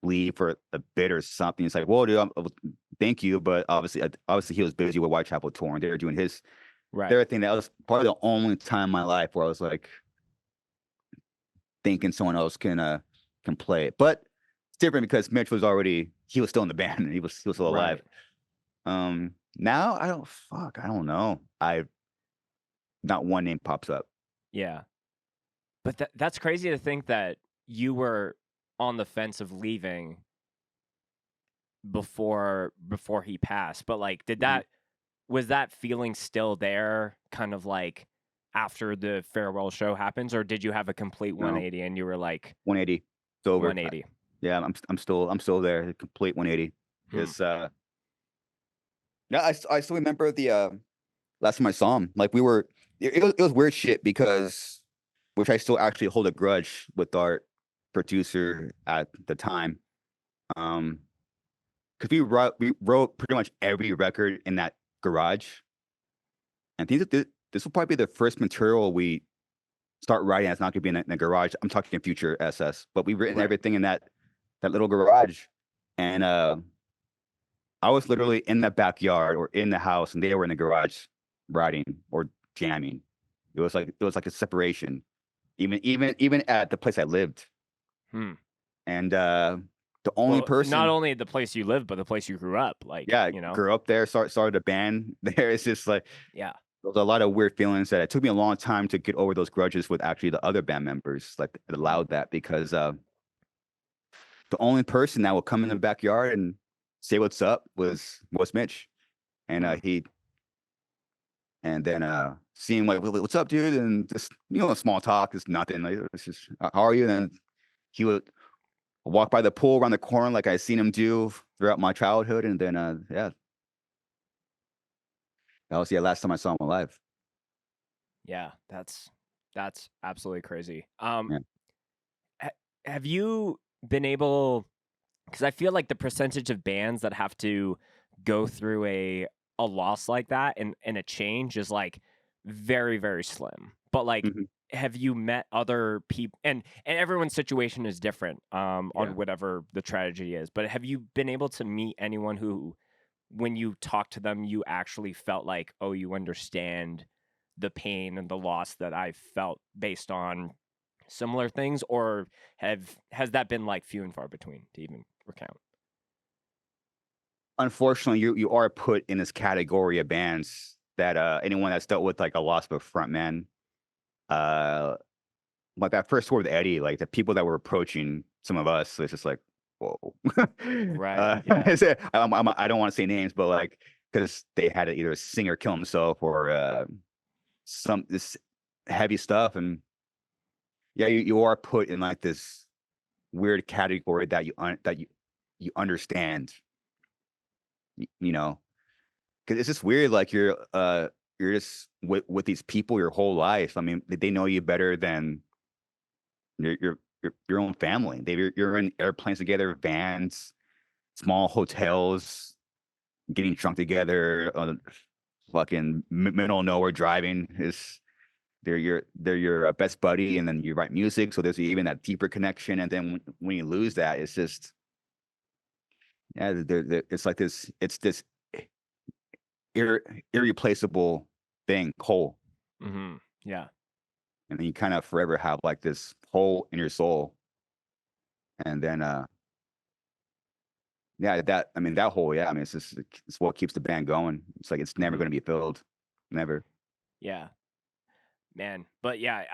leave for a bit or something." It's like, "Well, dude, thank you, but obviously he was busy with Whitechapel touring. They were doing Right. their thing. That was probably the only time in my life where I was like thinking someone else can play it. But it's different because Mitch was still in the band and he was still alive. Right. Now I don't know. Not one name pops up. Yeah. But that's crazy to think that you were on the fence of leaving before he passed. But like, Mhm. was that feeling still there, kind of like after the farewell show happens, or did you have a complete No, 180 and you were like 180. It's over. 180? Yeah, I'm still there. Complete 180. Hmm. It's yeah, I still remember the last time I saw him. Like it was weird shit because which I still actually hold a grudge with our producer at the time. Because we wrote pretty much every record in that garage. And I think that this will probably be the first material we start writing. It's not going to be in the garage. I'm talking future SS, but we've written Right. everything in that little garage. And I was literally in the backyard or in the house, and they were in the garage writing or jamming. It was like a separation, even at the place I lived. Hmm. And the only Well, not person, only the place you live, but the place you grew up. Like, yeah, grew up there, started a band there. It's just like Yeah. there was a lot of weird feelings that it took me a long time to get over those grudges with actually the other band members. Like it allowed that because the only person that would come in the backyard and say what's up was Mitch, and Hmm. and then seeing like what's up, dude, and just small talk is nothing. Like it's just how are you? And then he would walk by the pool around the corner like I seen him do throughout my childhood, and then yeah, that was the last time I saw him alive. Yeah. That's absolutely crazy. Yeah. Ha- have you been able? Because I feel like the percentage of bands that have to go through a loss like that and a change is like very, very slim. But like, Mhm. have you met other people? And everyone's situation is different Yeah. on whatever the tragedy is. But have you been able to meet anyone who, when you talk to them, you actually felt like, oh, you understand the pain and the loss that I felt based on similar things, or has that been like few and far between to even recount? Unfortunately, you are put in this category of bands that anyone that's dealt with like a loss of a front man, uh, like that first tour with Eddie, like the people that were approaching some of us, it's just like, whoa. Right. Yeah. I don't want to say names, but like because they had to either a singer kill himself or some this heavy stuff, and yeah, you are put in like this weird category that you understand, you know, because it's just weird. Like you're just with these people your whole life. I mean, they know you better than your own family. You're in airplanes together, vans, small hotels, getting drunk together, fucking middle of nowhere driving. Is they're your best buddy, and then you write music, so there's even that deeper connection. And then when you lose that, it's just yeah, it's like this ir- irreplaceable thing, hole, Hmm. Yeah. and then you kind of forever have like this hole in your soul, and then yeah, that I mean that hole, yeah, I mean it's what keeps the band going. It's like it's never Hmm. going to be filled, never. Yeah. Man. But yeah,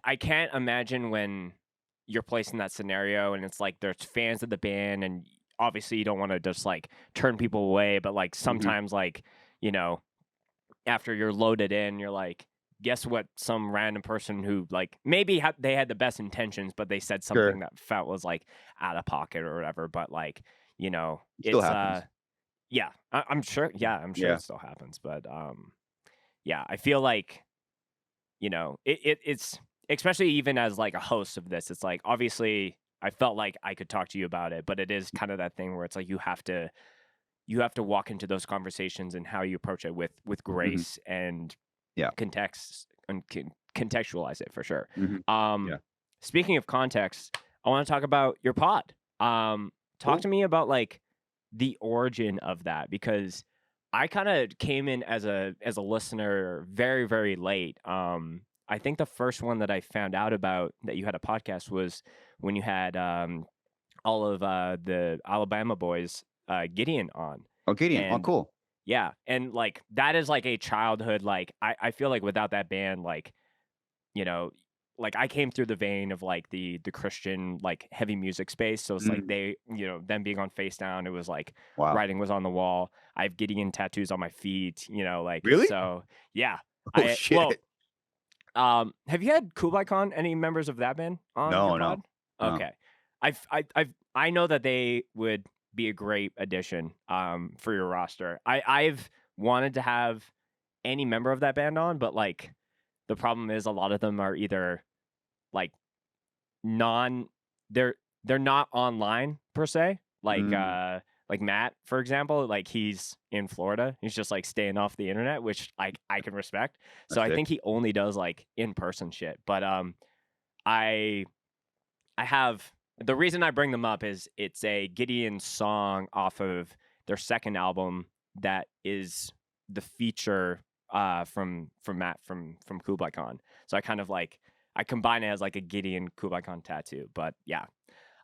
I can't imagine when you're placed in that scenario and it's like there's fans of the band and obviously you don't want to just like turn people away, but like Mhm. sometimes like, you know, after you're loaded in, you're like, guess what? Some random person who like maybe they had the best intentions, but they said something Sure, that felt was like out of pocket or whatever. But like, it still it's happens. yeah, I'm sure. Yeah, I'm sure Yeah, it still happens. But yeah, I feel like it's especially even as like a host of this, it's like obviously I felt like I could talk to you about it, but it is kind of that thing where it's like you have to walk into those conversations and how you approach it with Mhm. grace and Yeah. contextualize it for sure. Mhm. Um, Yeah. Speaking of context, I want to talk about your pod. Talk Cool. to me about like the origin of that because I kind of came in as a listener very very late. I think the first one that I found out about that you had a podcast was when you had all of the Alabama boys Gideon on, Oh, Gideon. Oh, and cool. yeah, and like that is like a childhood like I feel like without that band like you know like I came through the vein of like the Christian like heavy music space, so it's like Mm. they them being on Face Down, it was like Wow. writing was on the wall. I have Gideon tattoos on my feet, like Really? so yeah. Oh, I well shit. have you had Kublai Khan, any members of that band on your No, no, pod? no. Okay. I know that they would be a great addition for your roster. I've wanted to have any member of that band on, but like the problem is a lot of them are either like non they're they're not online per se. Mm, Like Matt, for example, like he's in Florida. He's just like staying off the internet, which like I can respect. So that's I sick. think he only does like in-person shit. But I I have the reason I bring them up is it's a Gideon song off of their second album that is the feature from Matt from Kublai Khan. So I kind of like I combine it as like a Gideon Kublai Khan tattoo. But yeah.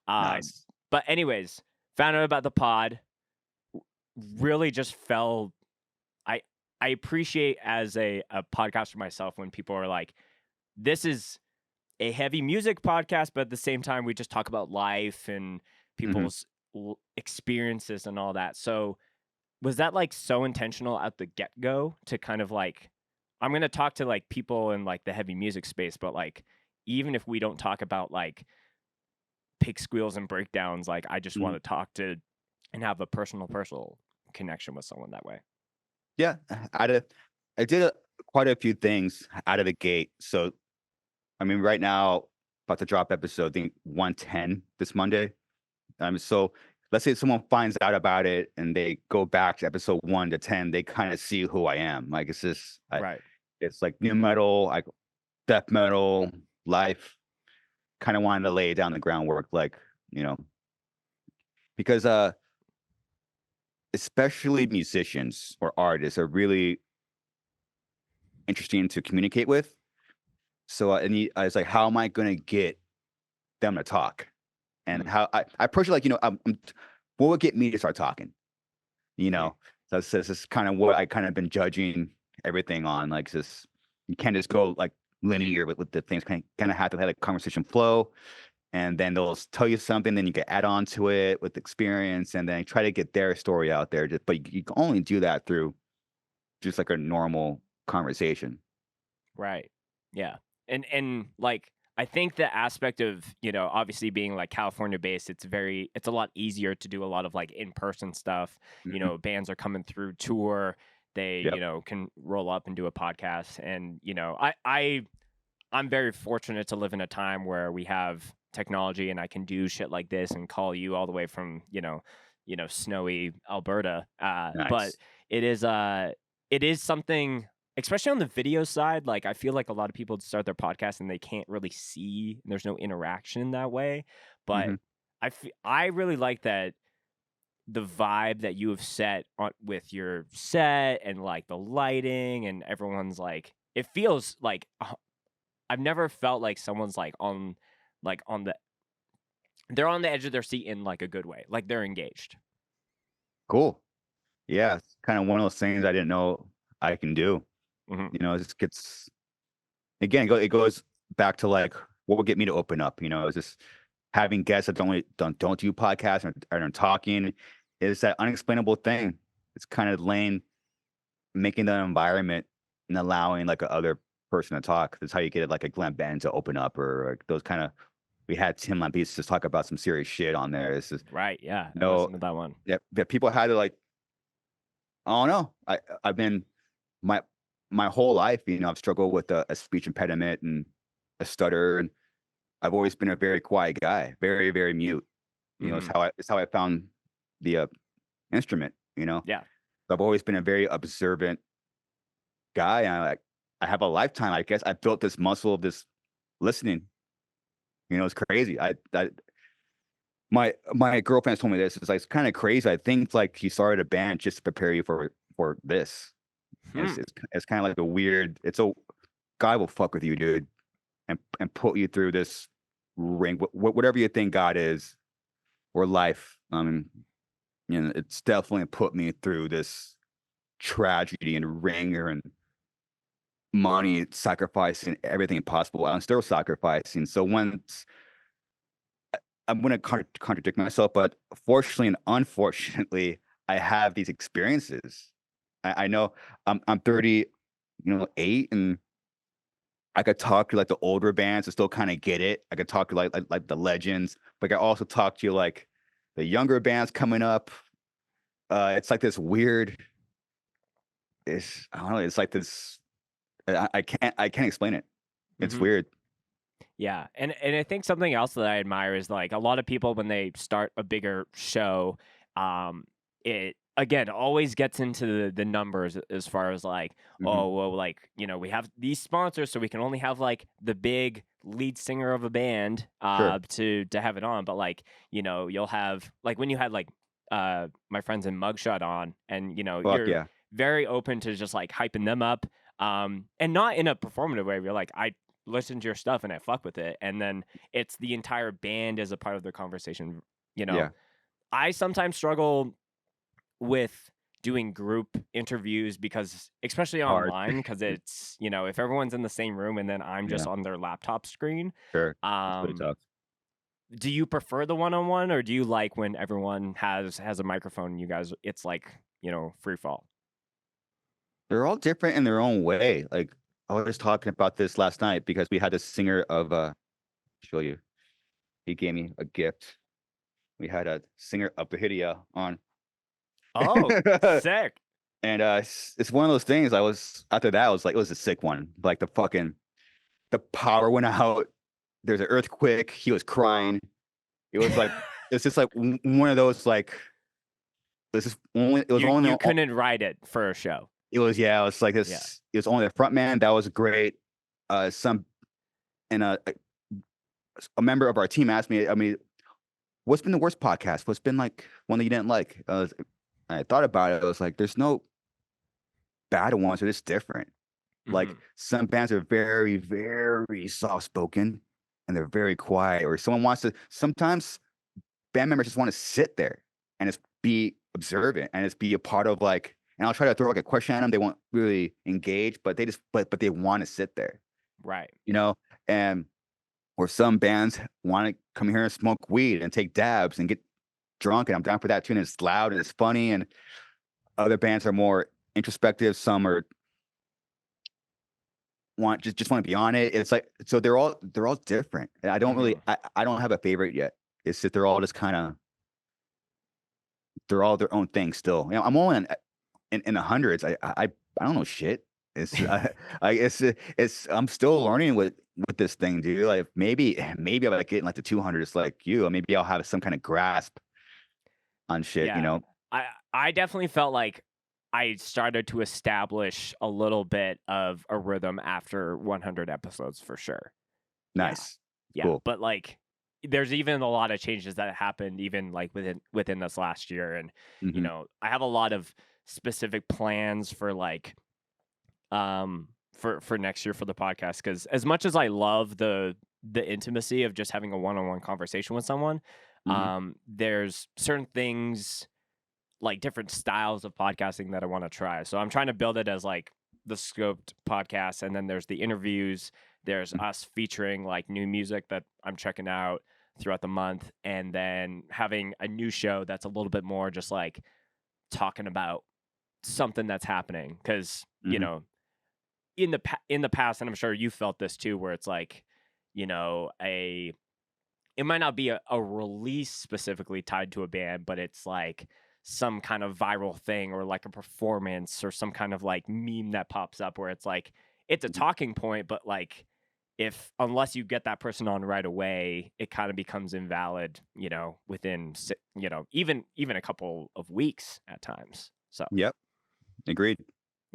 Um Nice. but anyways, found out about the pod, really just fell I I appreciate as a podcaster myself when people are like, this is a heavy music podcast, but at the same time, we just talk about life and Mhm. people's experiences and all that. So, was that like so intentional at the get go to kind of like, I'm going to talk to like people in like the heavy music space, but like, even if we don't talk about like pig squeals and breakdowns, like, I just want Mhm. to talk to and have a personal connection with someone that way. Yeah, I did quite a few things out of the gate. So, I mean, right now, about to drop episode, I think 110 this Monday. So let's say someone finds out about it and they go back to episode 1 to 10, they kind of see who I am. Like it's just, Right. it's like new metal, like death metal, life. Kind of wanted to lay down the groundwork, like you know, because especially musicians or artists are really interesting to communicate with. So I was like, how am I going to get them to talk? And Mhm. how I approach it like, what would get me to start talking? You Mhm. know, so this is kind of what I kind of been judging everything on. Like, this, you can't just go like linear with the things. Kind of have to have a conversation flow, and then they'll tell you something, then you can add on to it with experience, and then try to get their story out there. But you can only do that through just like a normal conversation. Right. Yeah. And like I think the aspect of, obviously being like California based, it's a lot easier to do a lot of like in-person stuff. Mhm. Bands are coming through tour, they, Yep. can roll up and do a podcast and, I'm very fortunate to live in a time where we have technology and I can do shit like this and call you all the way from, snowy Alberta. But Nice. it is it is something, especially on the video side, like I feel like a lot of people start their podcast and they can't really see, there's no interaction that way. But Mhm. I really like that the vibe that you have set on with your set and like the lighting and everyone's like it feels like I've never felt like someone's like on the they're on the edge of their seat in like a good way. Like they're engaged. Cool. Yeah, it's kind of one of those things I didn't know I can do. Mhm. It just gets again. It goes back to like what would get me to open up. It's just having guests that don't do podcasts and are talking. Is that unexplainable thing? It's kind of making the environment and allowing like a other person to talk. That's how you get like a Glenn Benn to open up, or like those kind of. We had Tim Lambesis just talk about some serious shit on there. It's just Right. Yeah. I no, listened to that one. that people had to like. I don't know. I've been my my whole life, I've struggled with a speech impediment and a stutter, and I've always been a very quiet guy, very, very mute. Hmm. It's how I found the instrument. Yeah. I've always been a very observant guy. And I have a lifetime, I guess. I built this muscle of this listening. It's crazy. My girlfriend told me this. It's like it's kind of crazy. I think like he started a band just to prepare you for this. And Hmm. it's kind of like a weird. It's a God will fuck with you, dude, and put you through this ring, whatever you think God is or life. It's definitely put me through this tragedy and ringer and money sacrificing everything possible. I'm still sacrificing. So once I'm going to contradict myself, but fortunately and unfortunately, I have these experiences. I know I'm 30, 8, and I could talk to like the older bands and still kind of get it. I could talk to like the legends, but I also talk to like the younger bands coming up. It's like this weird. I don't know. It's like this. I can't explain it. It's Hmm. weird. Yeah, and I think something else that I admire is like a lot of people when they start a bigger show, um, it again always gets into the numbers as far as like, Hmm. oh well, like we have these sponsors, so we can only have like the big lead singer of a band Sure. to have it on, but like you'll have like when you had like my friends in Mugshot on, and Fuck you're yeah. very open to just like hyping them up, and not in a performative way. You're like I listen to your stuff and I fuck with it. And then it's the entire band as a part of the conversation. You know, Yeah. I sometimes struggle with doing group interviews because, especially Hard. online, because it's, if everyone's in the same room and then I'm just Yeah. on their laptop screen, Sure. It's really um, tough. do you prefer the one-on-one or do you like when everyone has a microphone and you guys, it's like, free fall? They're all different in their own way. Like I was talking about this last night because we had this singer of show you. He gave me a gift. We had a singer of Bahidia on. Oh, sick. And it's one of those things. I was after that. I was like, it was a sick one. Like the power went out. There's an earthquake. He was crying. It was like it's just like one of those like this is only it was only You couldn't write it for a show. it was yeah. It was like Yeah. this. It was only the front man. That was great. Some and a member of our team asked me. I mean, what's been the worst podcast? What's been like one that you didn't like? I thought about it. I was like, there's no bad ones. They're just different. Like Hmm. some bands are very, very soft spoken and they're very quiet. Or someone wants to sometimes band members just want to sit there and just be observant and just be a part of like and I'll try to throw like a question at them. They won't really engage, but they just but they want to sit there, Right. you know? And or some bands want to come here and smoke weed and take dabs and get drunk, and I'm down for that too. And it's loud and it's funny. And other bands are more introspective. Some are just want to be on it. It's like so they're all different. And I don't really Hmm. I don't have a favorite yet. It's that they're all just kind of they're all their own thing still. I'm only in the hundreds. I don't know shit. It's it's I'm still learning with this thing, dude. Like maybe I'll like get in like the 200s like you. Or maybe I'll have some kind of grasp on shit. Yeah. I definitely felt like I started to establish a little bit of a rhythm after 100 episodes for sure. Yeah. Nice, Yeah, cool. but like there's even a lot of changes that happened even like within this last year, and Hmm. I have a lot of specific plans for like for next year for the podcast, cuz as much as I love the intimacy of just having a one-on-one conversation with someone, Hmm. there's certain things like different styles of podcasting that I want to try. So I'm trying to build it as like the scoped podcast, and then there's the interviews. There's us featuring like new music that I'm checking out throughout the month, and then having a new show that's a little bit more just like talking about something that's happening. Because Hmm. in the past, and I'm sure you felt this too, where it's like a it might not be a release specifically tied to a band, but it's like some kind of viral thing or like a performance or some kind of like meme that pops up where it's like it's a talking point, but like if unless you get that person on right away, it kind of becomes invalid, within even a couple of weeks at times. So Yep. Agreed.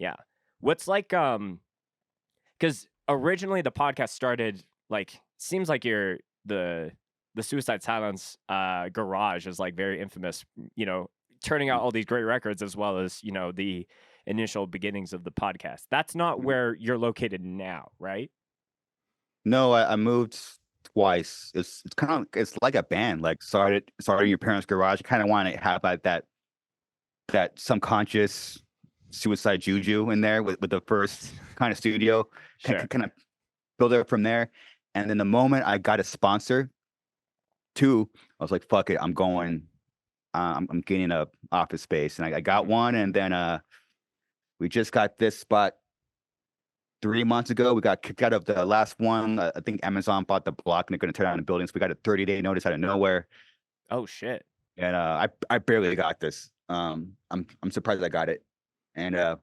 yeah. What's like because originally the podcast started like seems like you're the Suicide Silence garage is like very infamous, turning out all these great records as well as, the initial beginnings of the podcast. That's not where you're located now, right? No, I moved twice. It's kind of it's like a band. Like started in your parents' garage. You kind of want to have like that subconscious suicide juju in there with the first kind of studio. Sure. Kind of build it from there. And then the moment I got a sponsor, two, I was like, fuck it, I'm going. I'm getting a office space, and I got one, and then we just got this spot 3 months ago. We got kicked out of the last one. I think Amazon bought the block, and they're going to tear down the building. So we got a 30-day notice out of nowhere. Oh shit! And I barely got this. I'm surprised I got it. And so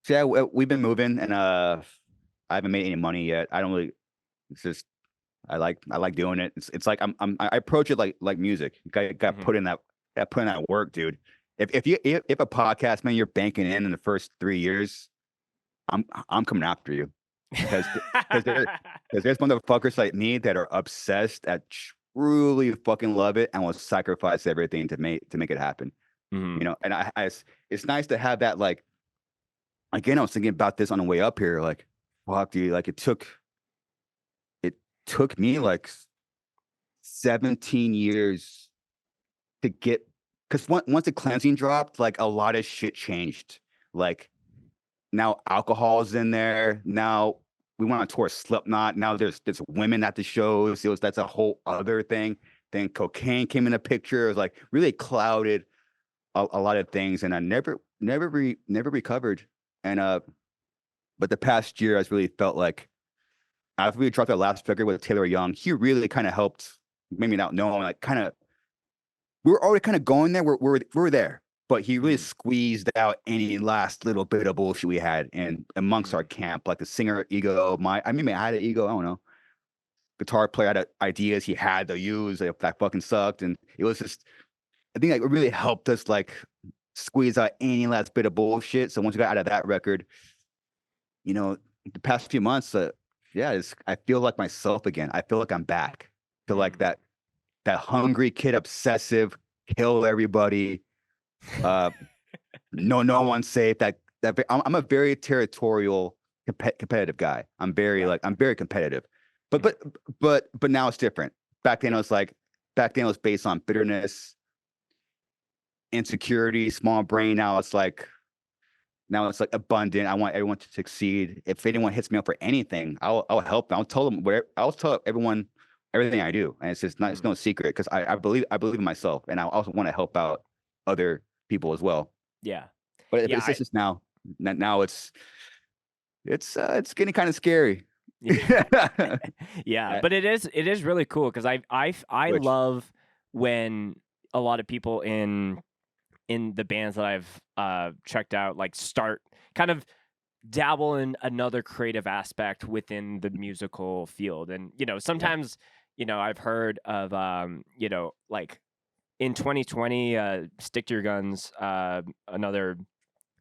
yeah, we've been moving, and I haven't made any money yet. I don't really. It's just I like doing it. It's like I approach it like music. You got put in that work, dude. If a podcast, man, you're banking in the first 3 years, I'm coming after you because there's motherfuckers like me that are obsessed, that truly fucking love it and will sacrifice everything to make it happen. Mm-hmm. And it's nice to have that. Like, again, I was thinking about this on the way up here. Like, fuck, dude. Like, it took me like 17 years to get, because once the cleansing dropped, like a lot of shit changed. Like, now alcohol's in there. Now we went on tour Slipknot. Now there's women at the shows. That's a whole other thing. Then cocaine came in the picture. It was like really clouded a lot of things, and I never recovered. And but the past year, I really felt like after we dropped our last record with Taylor Young, he really kind of helped. Maybe not knowing, like, kind of, we were already kind of going there. We're there, but he really squeezed out any last little bit of bullshit we had and amongst our camp, like the singer ego. I had an ego. I don't know. Guitar player had ideas he had to use that fucking sucked, and it was just. I think like it really helped us like squeeze out any last bit of bullshit. So once we got out of that record, the past few months, I feel like myself again. I feel like I'm back. I feel like that hungry kid, obsessive, kill everybody. No one's safe. I'm a very territorial, competitive guy. I'm very competitive, but now it's different. Back then it was based on bitterness, insecurity, small brain. Now it's like abundant. I want everyone to succeed. If anyone hits me up for anything, I'll help them. I'll tell them I'll tell everyone everything I do, and it's no secret because I believe in myself, and I also want to help out other people as well. Yeah, but it's just now it's getting kind of scary. Yeah, but it is really cool because I love when a lot of people in the bands that I've checked out like start kind of dabble in another creative aspect within the musical field. And sometimes I've heard of like in 2020 Stick to Your Guns, another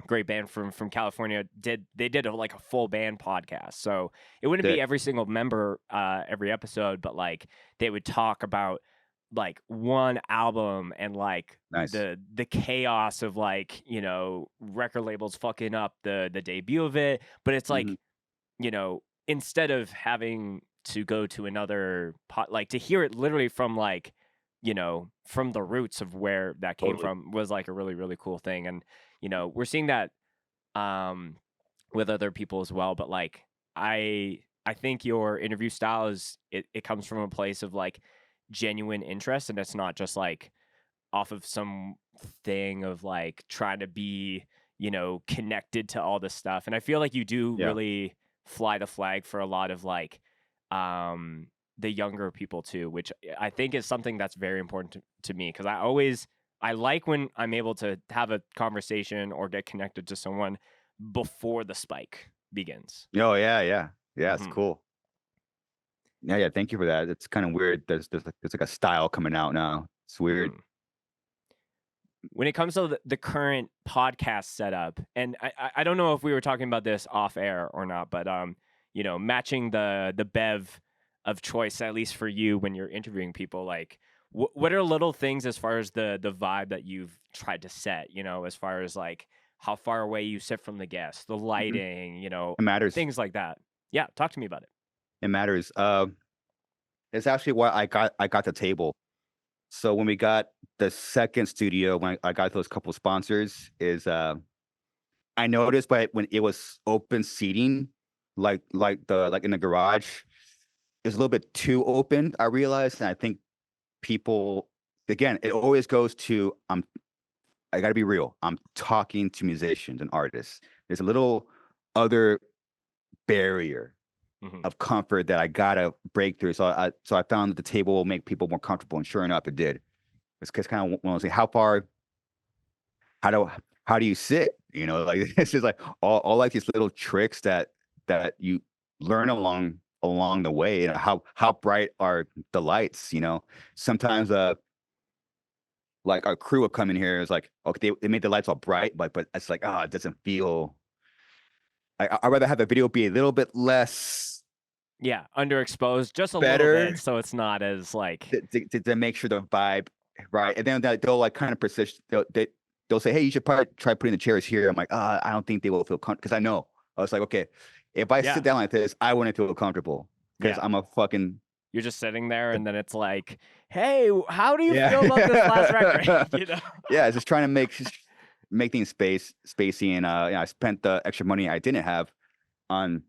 great band from California, did a full band podcast. So it wouldn't be every single member every episode, but like they would talk about like one album and like nice. the chaos of like record labels fucking up the debut of it. But it's like instead of having to go to another like to hear it literally from like from the roots of where that came from was like a really, really cool thing. And we're seeing that with other people as well. But like I think your interview style is it comes from a place of like genuine interest, and it's not just like off of some thing of like trying to be connected to all this stuff. And I feel like you do really fly the flag for a lot of like the younger people too, which I think is something that's very important to me, because I always I like when I'm able to have a conversation or get connected to someone before the spike begins. Oh yeah. Yeah, it's Mhm. cool. Yeah. Thank you for that. It's kind of weird. There's like a style coming out now. It's weird. Mhm. When it comes to the current podcast setup, and I don't know if we were talking about this off air or not, but matching the bev of choice, at least for you when you're interviewing people, like what are little things as far as the vibe that you've tried to set, as far as like how far away you sit from the guest, the Mhm. lighting, It matters. things like that. Yeah, talk to me about it. It matters. It's actually why I got the table. So when we got the second studio, when I got those couple sponsors, is I noticed, but when it was open seating, like in the garage, it was a little bit too open. I realized, and I think people, again, it always goes to I got to be real. I'm talking to musicians and artists. There's a little other barrier Hmm. of comfort that I gotta break through. So I found that the table will make people more comfortable, and sure enough, it did. It's because kind of when I was like, how do how do you sit? Like it's just like all like these little tricks that you learn along the way. How bright are the lights? Sometimes like our crew will come in here. It's like, okay, they made the lights all bright, but it's like, it doesn't feel. I'd rather have the video be a little bit less Yeah, underexposed just a little bit, better so it's not as like to make sure the vibe right, and then they'll like kind of persist. They'll say, "Hey, you should probably try putting the chairs here." I'm like, I don't think they will feel comfortable because I know. I was like, okay, if I sit yeah, down like this, I wouldn't feel comfortable because yeah. I'm a fucking You're just sitting there, and then it's like, "Hey, how do you feel about this last record?" yeah, You know? yeah. It's just trying to make things spacey, and I spent the extra money I didn't have on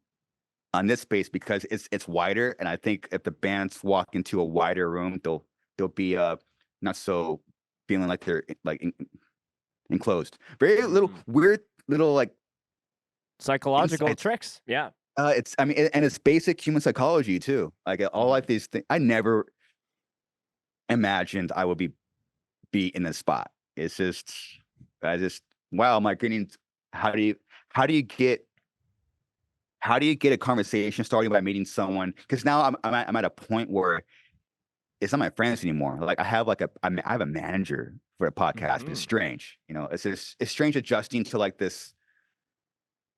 this space because it's wider, and I think if the bands walk into a wider room, they'll be not so feeling like they're like enclosed. Very little Mhm. weird little like Psychological insights. tricks. Yeah. It's I mean, and it's basic human psychology too. Like all Mhm. like these things, I never imagined I would be in this spot. It's just I just wow. Am I getting? How do you how do you get how do you get a conversation starting by meeting someone? Because now I'm at a point where it's not my friends anymore. Like I have a manager for a podcast, but it's Mhm. strange. It's strange adjusting to like this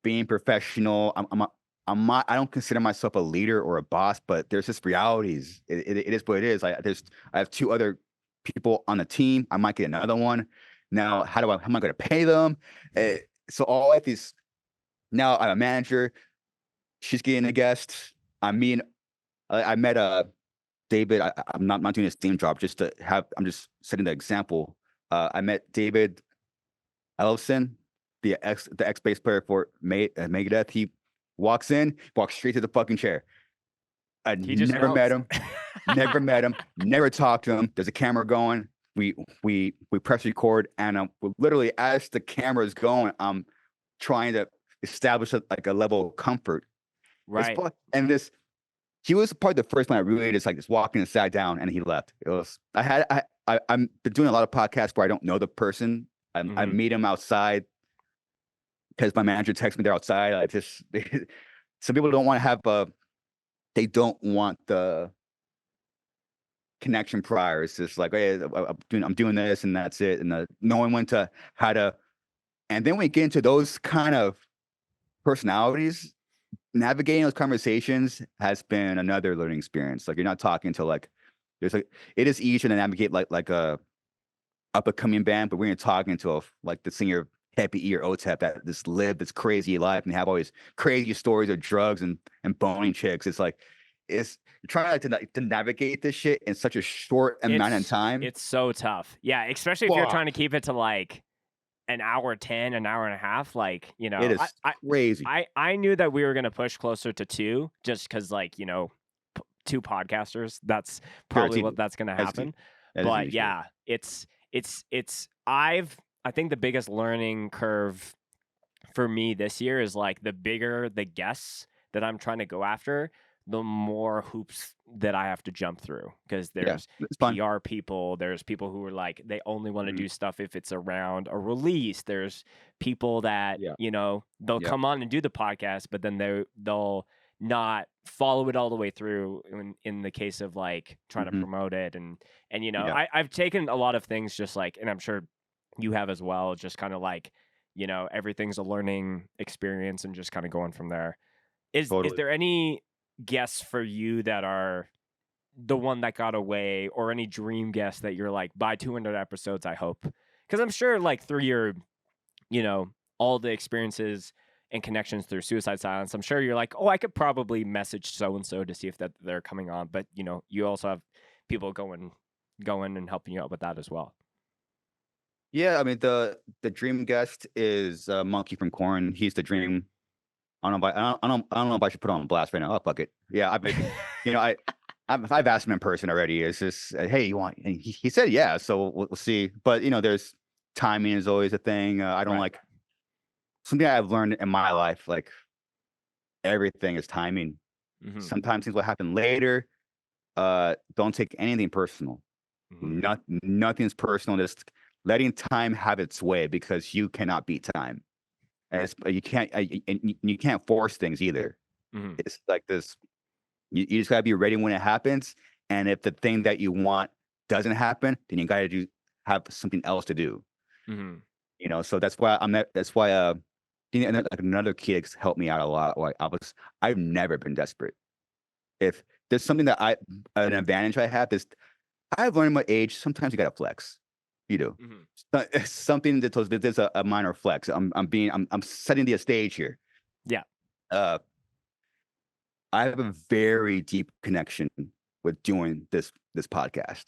being professional. I don't consider myself a leader or a boss, but there's just realities. It is what it is. I have two other people on the team. I might get another one. Now, how am I going to pay them? Uh, so all of these. Now I'm a manager. She's getting a guest. I mean, I met David. I'm not doing a steam job just to have. I'm just setting the example. I met David Ellison, the ex bass player for Megadeth. He walks straight to the fucking chair. I He just never met knows. him, never talked to him. There's a camera going. We press record, and literally as the camera is going, I'm trying to establish like a level of comfort. It's Right. fun, and this he was probably the first one I really just walked in and sat down, and he left. It was I'm been doing a lot of podcasts where I don't know the person. I Mhm. meet him outside because my manager texts me they're outside. Some people don't want to have they don't want the connection prior. It's just like, hey, I'm doing this and that's it, and knowing when to how to. And then we get into those kind of personalities. Navigating those conversations has been another learning experience. Like you're not talking to like there's like it is easier to navigate like a up and coming band, but when you're talking to like the singer Happy E or OTEP that just live this crazy life and have all these crazy stories of drugs and boning chicks, it's like you're trying to navigate this shit in such a short amount of It's time. it's so tough. Yeah, especially if you're trying to Fuck, keep it to like an hour 10, an hour and a half. Like, it is crazy. I knew that we were gonna push closer to two, just because like two podcasters. That's Sure, it's probably what easy. that's gonna That's easy. happen. That is But easy shit. yeah, it's I think the biggest learning curve for me this year is like the bigger the guests that I'm trying to go after, the more hoops that I have to jump through, because Yeah, there's it's fun. PR people, there's people who are like they only want to Mhm. do stuff if it's around a release. There's people that, Yeah, they'll yeah. come on and do the podcast, but then they'll not follow it all the way through in the case of like trying to Mhm. promote it. And Yeah, I've taken a lot of things just like, and I'm sure you have as well, just kind of like, everything's a learning experience and just kind of going from there. Is totally. there any guests for you that are the one that got away, or any dream guests that you're like, by 200 episodes, I hope? Because I'm sure like through your, you know, all the experiences and connections through Suicide Silence, I'm sure you're like, oh, I could probably message so and so to see if that they're coming on. But you also have people going and helping you out with that as well. Yeah, I mean, the dream guest is, Monkey from Corn. He's the dream. I don't know if I don't know if I should put on blast right now. Oh, fuck it. Yeah, I mean, you know, I've asked him in person already. It's just, hey, you want? And he said yeah, so we'll see. But there's timing is always a thing. I don't Right. like something I've learned in my life. Like everything is timing. Hmm. Sometimes things will happen later. Don't take anything personal. Hmm. Nothing's personal. Just letting time have its way because you cannot beat time. And you can't force things either. Hmm. It's like this. You just gotta be ready when it happens. And if the thing that you want doesn't happen, then you gotta have something else to do. Hmm. So that's why that's why like another kid helped me out a lot. Like I've never been desperate. If there's something that an advantage I have is I've learned my age. Sometimes you gotta flex. You do. Hmm. Something there's a minor flex. I'm setting the stage here. Yeah. Uh, I have a very deep connection with doing this podcast.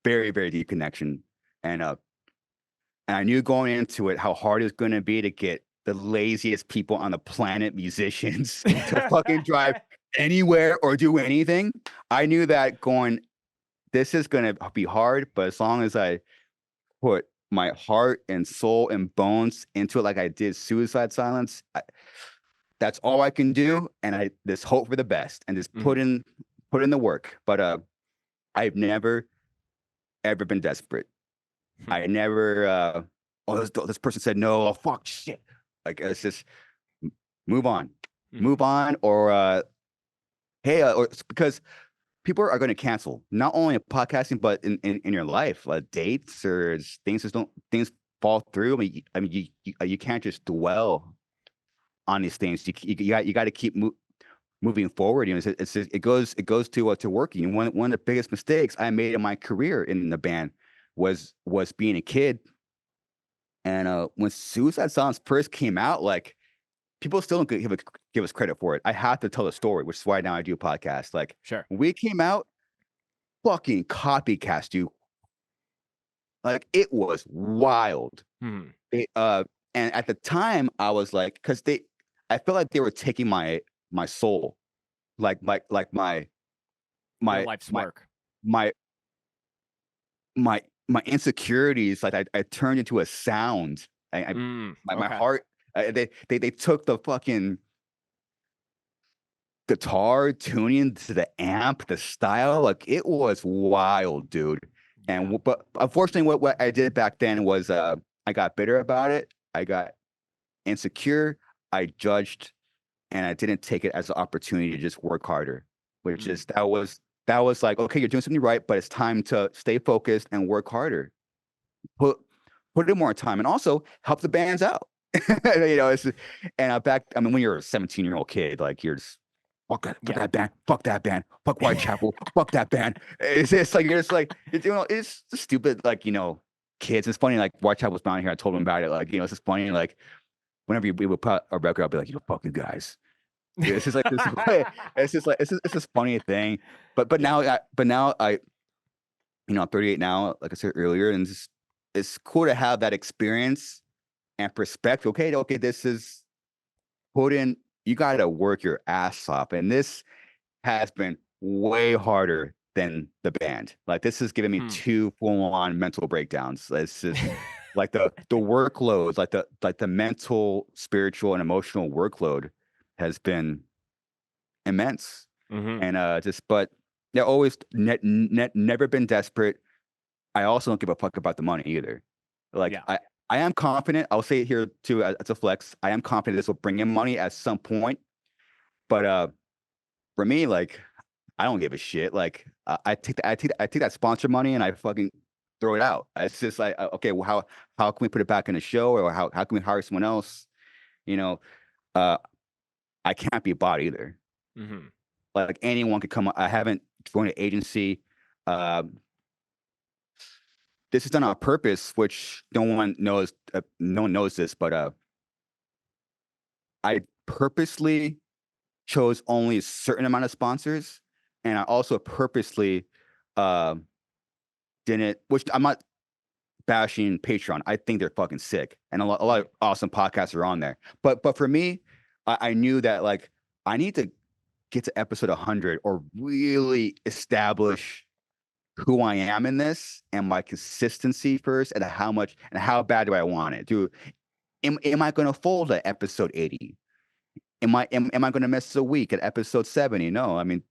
Very, very deep connection. And and I knew going into it how hard it's gonna be to get the laziest people on the planet, musicians, to fucking drive anywhere or do anything. I knew that going, this is gonna be hard, but as long as I put my heart and soul and bones into it like I did Suicide Silence, that's all I can do, and I just hope for the best and just Hmm. put in the work. But I've never ever been desperate. I never oh this person said no, oh fuck shit. Like it's just move on. Hmm. Move on or hey or it's because people are going to cancel not only in podcasting but in your life, dates or things fall through. I mean you can't just dwell on these things. You got to keep moving forward. It goes to working. And one of the biggest mistakes I made in my career in the band was being a kid. And when Suicide Silence first came out, like people still don't give us credit for it. I have to tell the story, which is why now I do a podcast. Like Sure. when we came out, fucking copycats, dude. Like it was wild. Hmm. They, and at the time I was like, because I felt like they were taking my soul, like Your my life's my work. my my insecurities. Like I turned into a sound. My Okay. heart. They took the fucking guitar tuning to the amp, the style. Like it was wild, dude. Yeah. But unfortunately, what I did back then was I got bitter about it. I got insecure. I judged, and I didn't take it as an opportunity to just work harder. Which Mm. is that was like, okay, you're doing something right, but it's time to stay focused and work harder. Put put in more time, and also help the bands out. It's and I mean, when you're a 17-year-old kid, like you're just Yeah. fuck that band, fuck Whitechapel, fuck that band. It's like you're doing it's just stupid, like kids. It's funny, like Whitechapel's down here. I told them about it. Like it's just funny, like whenever we would put a record, I'll be like, fuck you guys. It's just like this. It's just funny thing. But Yeah. now I I'm 38 now, like I said earlier, and it's cool to have that experience and perspective. Okay, this is put in. You got to work your ass off, and this has been way harder than the band. Like this has given me Hmm. 2 full-on mental breakdowns. It's just like the workloads, like the mental, spiritual, and emotional workload has been immense. Mm-hmm. And but they're always never been desperate. I also don't give a fuck about the money either. Like Yeah. I am confident. I'll say it here too as a flex. I am confident this will bring in money at some point. But for me, like I don't give a shit. Like I take that sponsor money and I fucking throw it out. It's just like okay, well how can we put it back in the show, or how can we hire someone else? You know, uh, I can't be bought either. Mm-hmm. Like anyone could come. I haven't joined an agency. Um, this is done on purpose, which no one knows. No one knows this, but I purposely chose only a certain amount of sponsors, and I also purposely uh, didn't. Which I'm not bashing Patreon. I think they're fucking sick, and a lot of awesome podcasts are on there. But for me, I knew that like I need to get to episode 100 or really establish who I am in this and my consistency first, and how bad do I want it? Am I going to fold at episode 80? Am I going to miss a week at episode 70? No, I mean,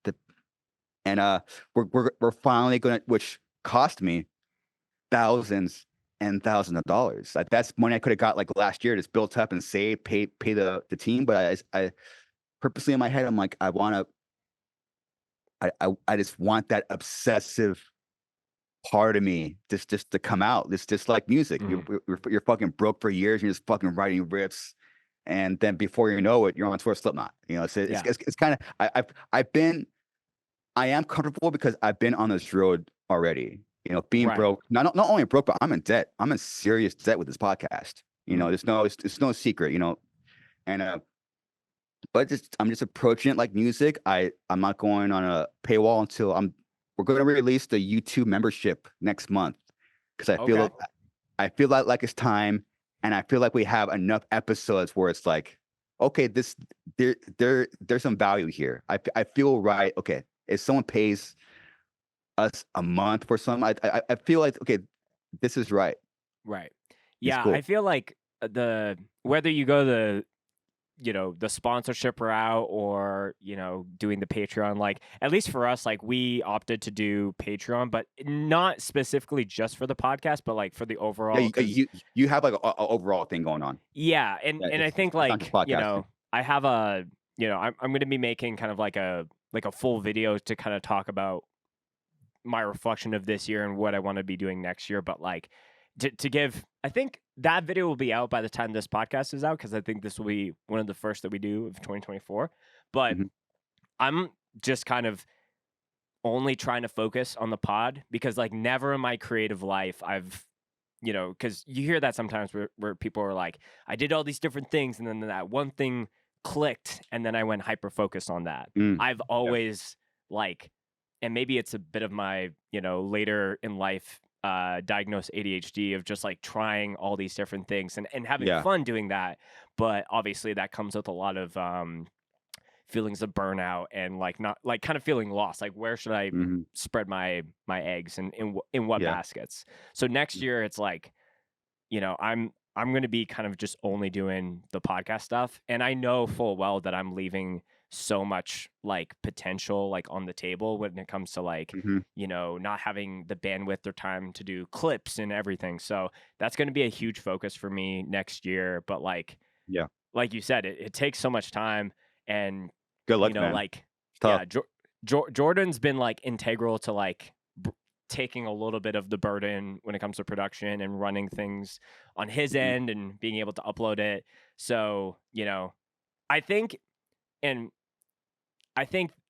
and we're finally going to, which cost me thousands and thousands of dollars. Like that's money I could have got like last year, just built up and saved, pay the team. But I purposely in my head, I'm like, I just want that obsessive part of me just to come out. It's just like music. You're fucking broke for years. And you're just fucking writing riffs, and then before you know it, you're on tour Slipknot. You know, it's kind of I am comfortable because I've been on this road already. You know, being broke, not only broke, but I'm in debt. I'm in serious debt with this podcast. You know, it's no secret. You know, and but I'm just approaching it like music. I'm not going on a paywall until we're going to release the YouTube membership next month, because I feel like it's time, and I feel like we have enough episodes where it's like, okay, there's some value here. I feel right. Okay, if someone pays us a month for some, I feel like okay, this is right. Right. It's Yeah, cool. I feel like whether you go the sponsorship route or doing the Patreon, like at least for us, like we opted to do Patreon, but not specifically just for the podcast, but like for the overall. Yeah, you have like a overall thing going on. Yeah, and I think it's not just podcasting. I have I'm going to be making kind of like a full video to kind of talk about my reflection of this year and what I want to be doing next year, but like to give, I think that video will be out by the time this podcast is out, because I think this will be one of the first that we do of 2024. But I'm just kind of only trying to focus on the pod, because like never in my creative life I've because you hear that sometimes where people are like, I did all these different things and then that one thing clicked and then I went hyper focused on that. I've always like, and maybe it's a bit of my later in life diagnosed ADHD of just like trying all these different things and having fun doing that. But obviously that comes with a lot of feelings of burnout and like not like kind of feeling lost. Like where should I spread my eggs and in what baskets? So next year it's like, I'm going to be kind of just only doing the podcast stuff. And I know full well that I'm leaving so much like potential like on the table when it comes to like not having the bandwidth or time to do clips and everything. So that's going to be a huge focus for me next year. But like you said, it takes so much time, and good luck, man. Like Jordan's been like integral to like taking a little bit of the burden when it comes to production and running things on his end and being able to upload it. So I think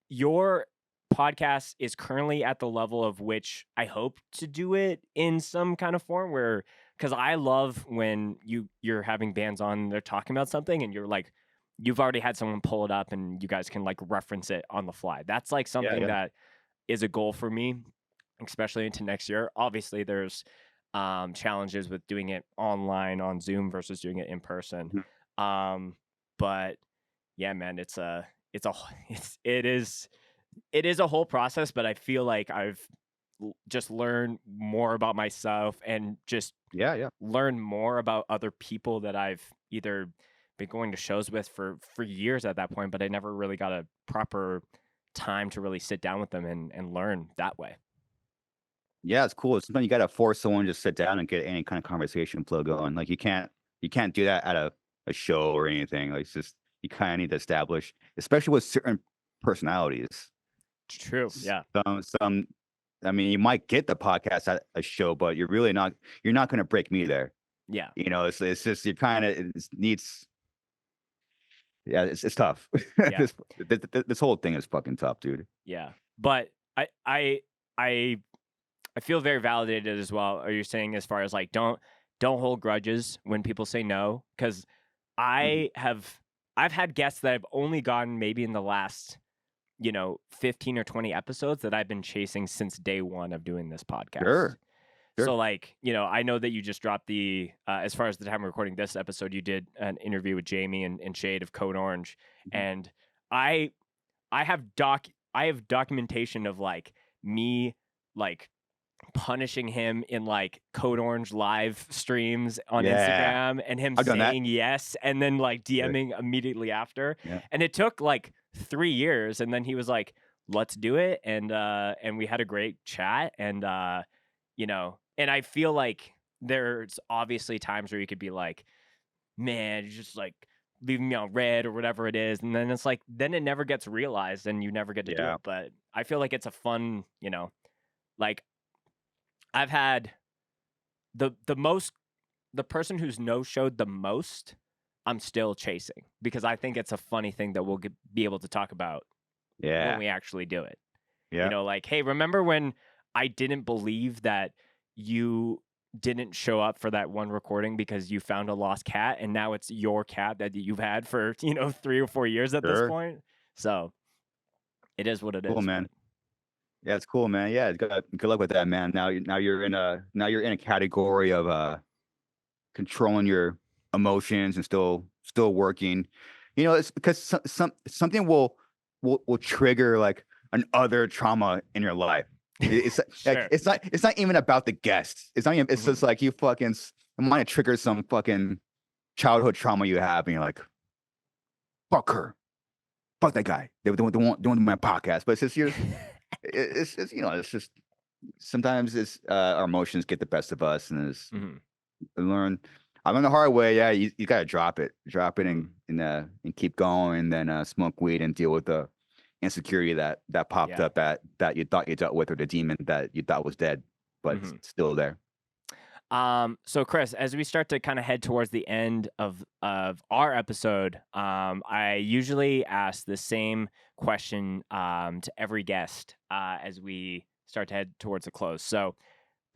your podcast is currently at the level of which I hope to do it in some kind of form, where, because I love when you're having bands on, they're talking about something and you're like, you've already had someone pull it up and you guys can like reference it on the fly. That's like something that is a goal for me, especially into next year. Obviously there's challenges with doing it online on Zoom versus doing it in person. But yeah, man, it is a whole process, but I feel like I've just learned more about myself and just learn more about other people that I've either been going to shows with for years at that point, but I never really got a proper time to really sit down with them and learn that way. Yeah, it's cool. Sometimes you gotta force someone to just sit down and get any kind of conversation flow going. Like you can't do that at a show or anything. Like it's just you kind of need to establish, especially with certain personalities. True. Yeah. Some I mean, you might get the podcast at a show, but you're not going to break me there. Yeah. You know, it's just you kind of it needs. Yeah, it's tough. Yeah. This whole thing is fucking tough, dude. Yeah. But I feel very validated as well. Are you saying as far as like don't hold grudges when people say no? Because I've had guests that I've only gotten maybe in the last 15 or 20 episodes that I've been chasing since day one of doing this podcast. Sure. So like, I know that you just dropped the, as far as the time of recording this episode, you did an interview with Jamie and Shade of Code Orange. And I have documentation of like me, like punishing him in like Code Orange live streams on Instagram and him saying yes. And then like DMing immediately after. Yeah. And it took like 3 years. And then he was like, let's do it. And we had a great chat and and I feel like there's obviously times where you could be like, man, you're just like leaving me on red or whatever it is. And then it's like, then it never gets realized and you never get to do it. But I feel like it's a fun, like I've had the person who's no-showed the most, I'm still chasing because I think it's a funny thing that we'll be able to talk about when we actually do it. Yeah. Like, hey, remember when I didn't believe that you didn't show up for that one recording because you found a lost cat and now it's your cat that you've had for 3 or 4 years at this point. So it is what it is. Cool, man. Yeah, it's cool, man. Yeah, good luck with that, man. Now you're in a category of controlling your emotions and still working. It's because something will trigger like an other trauma in your life. It's sure. Like it's not even about the guests. It's not even. It's just like it might trigger some fucking childhood trauma you have, and you're like, fuck her, fuck that guy. They doing my podcast, but it's just it's just sometimes it's our emotions get the best of us, and it's I learned the hard way. Yeah, you gotta drop it, and keep going, and then smoke weed and deal with the insecurity that popped up that you thought you dealt with, or the demon that you thought was dead, but it's still there. So Chris, as we start to kind of head towards the end of our episode, I usually ask the same question to every guest as we start to head towards the close. So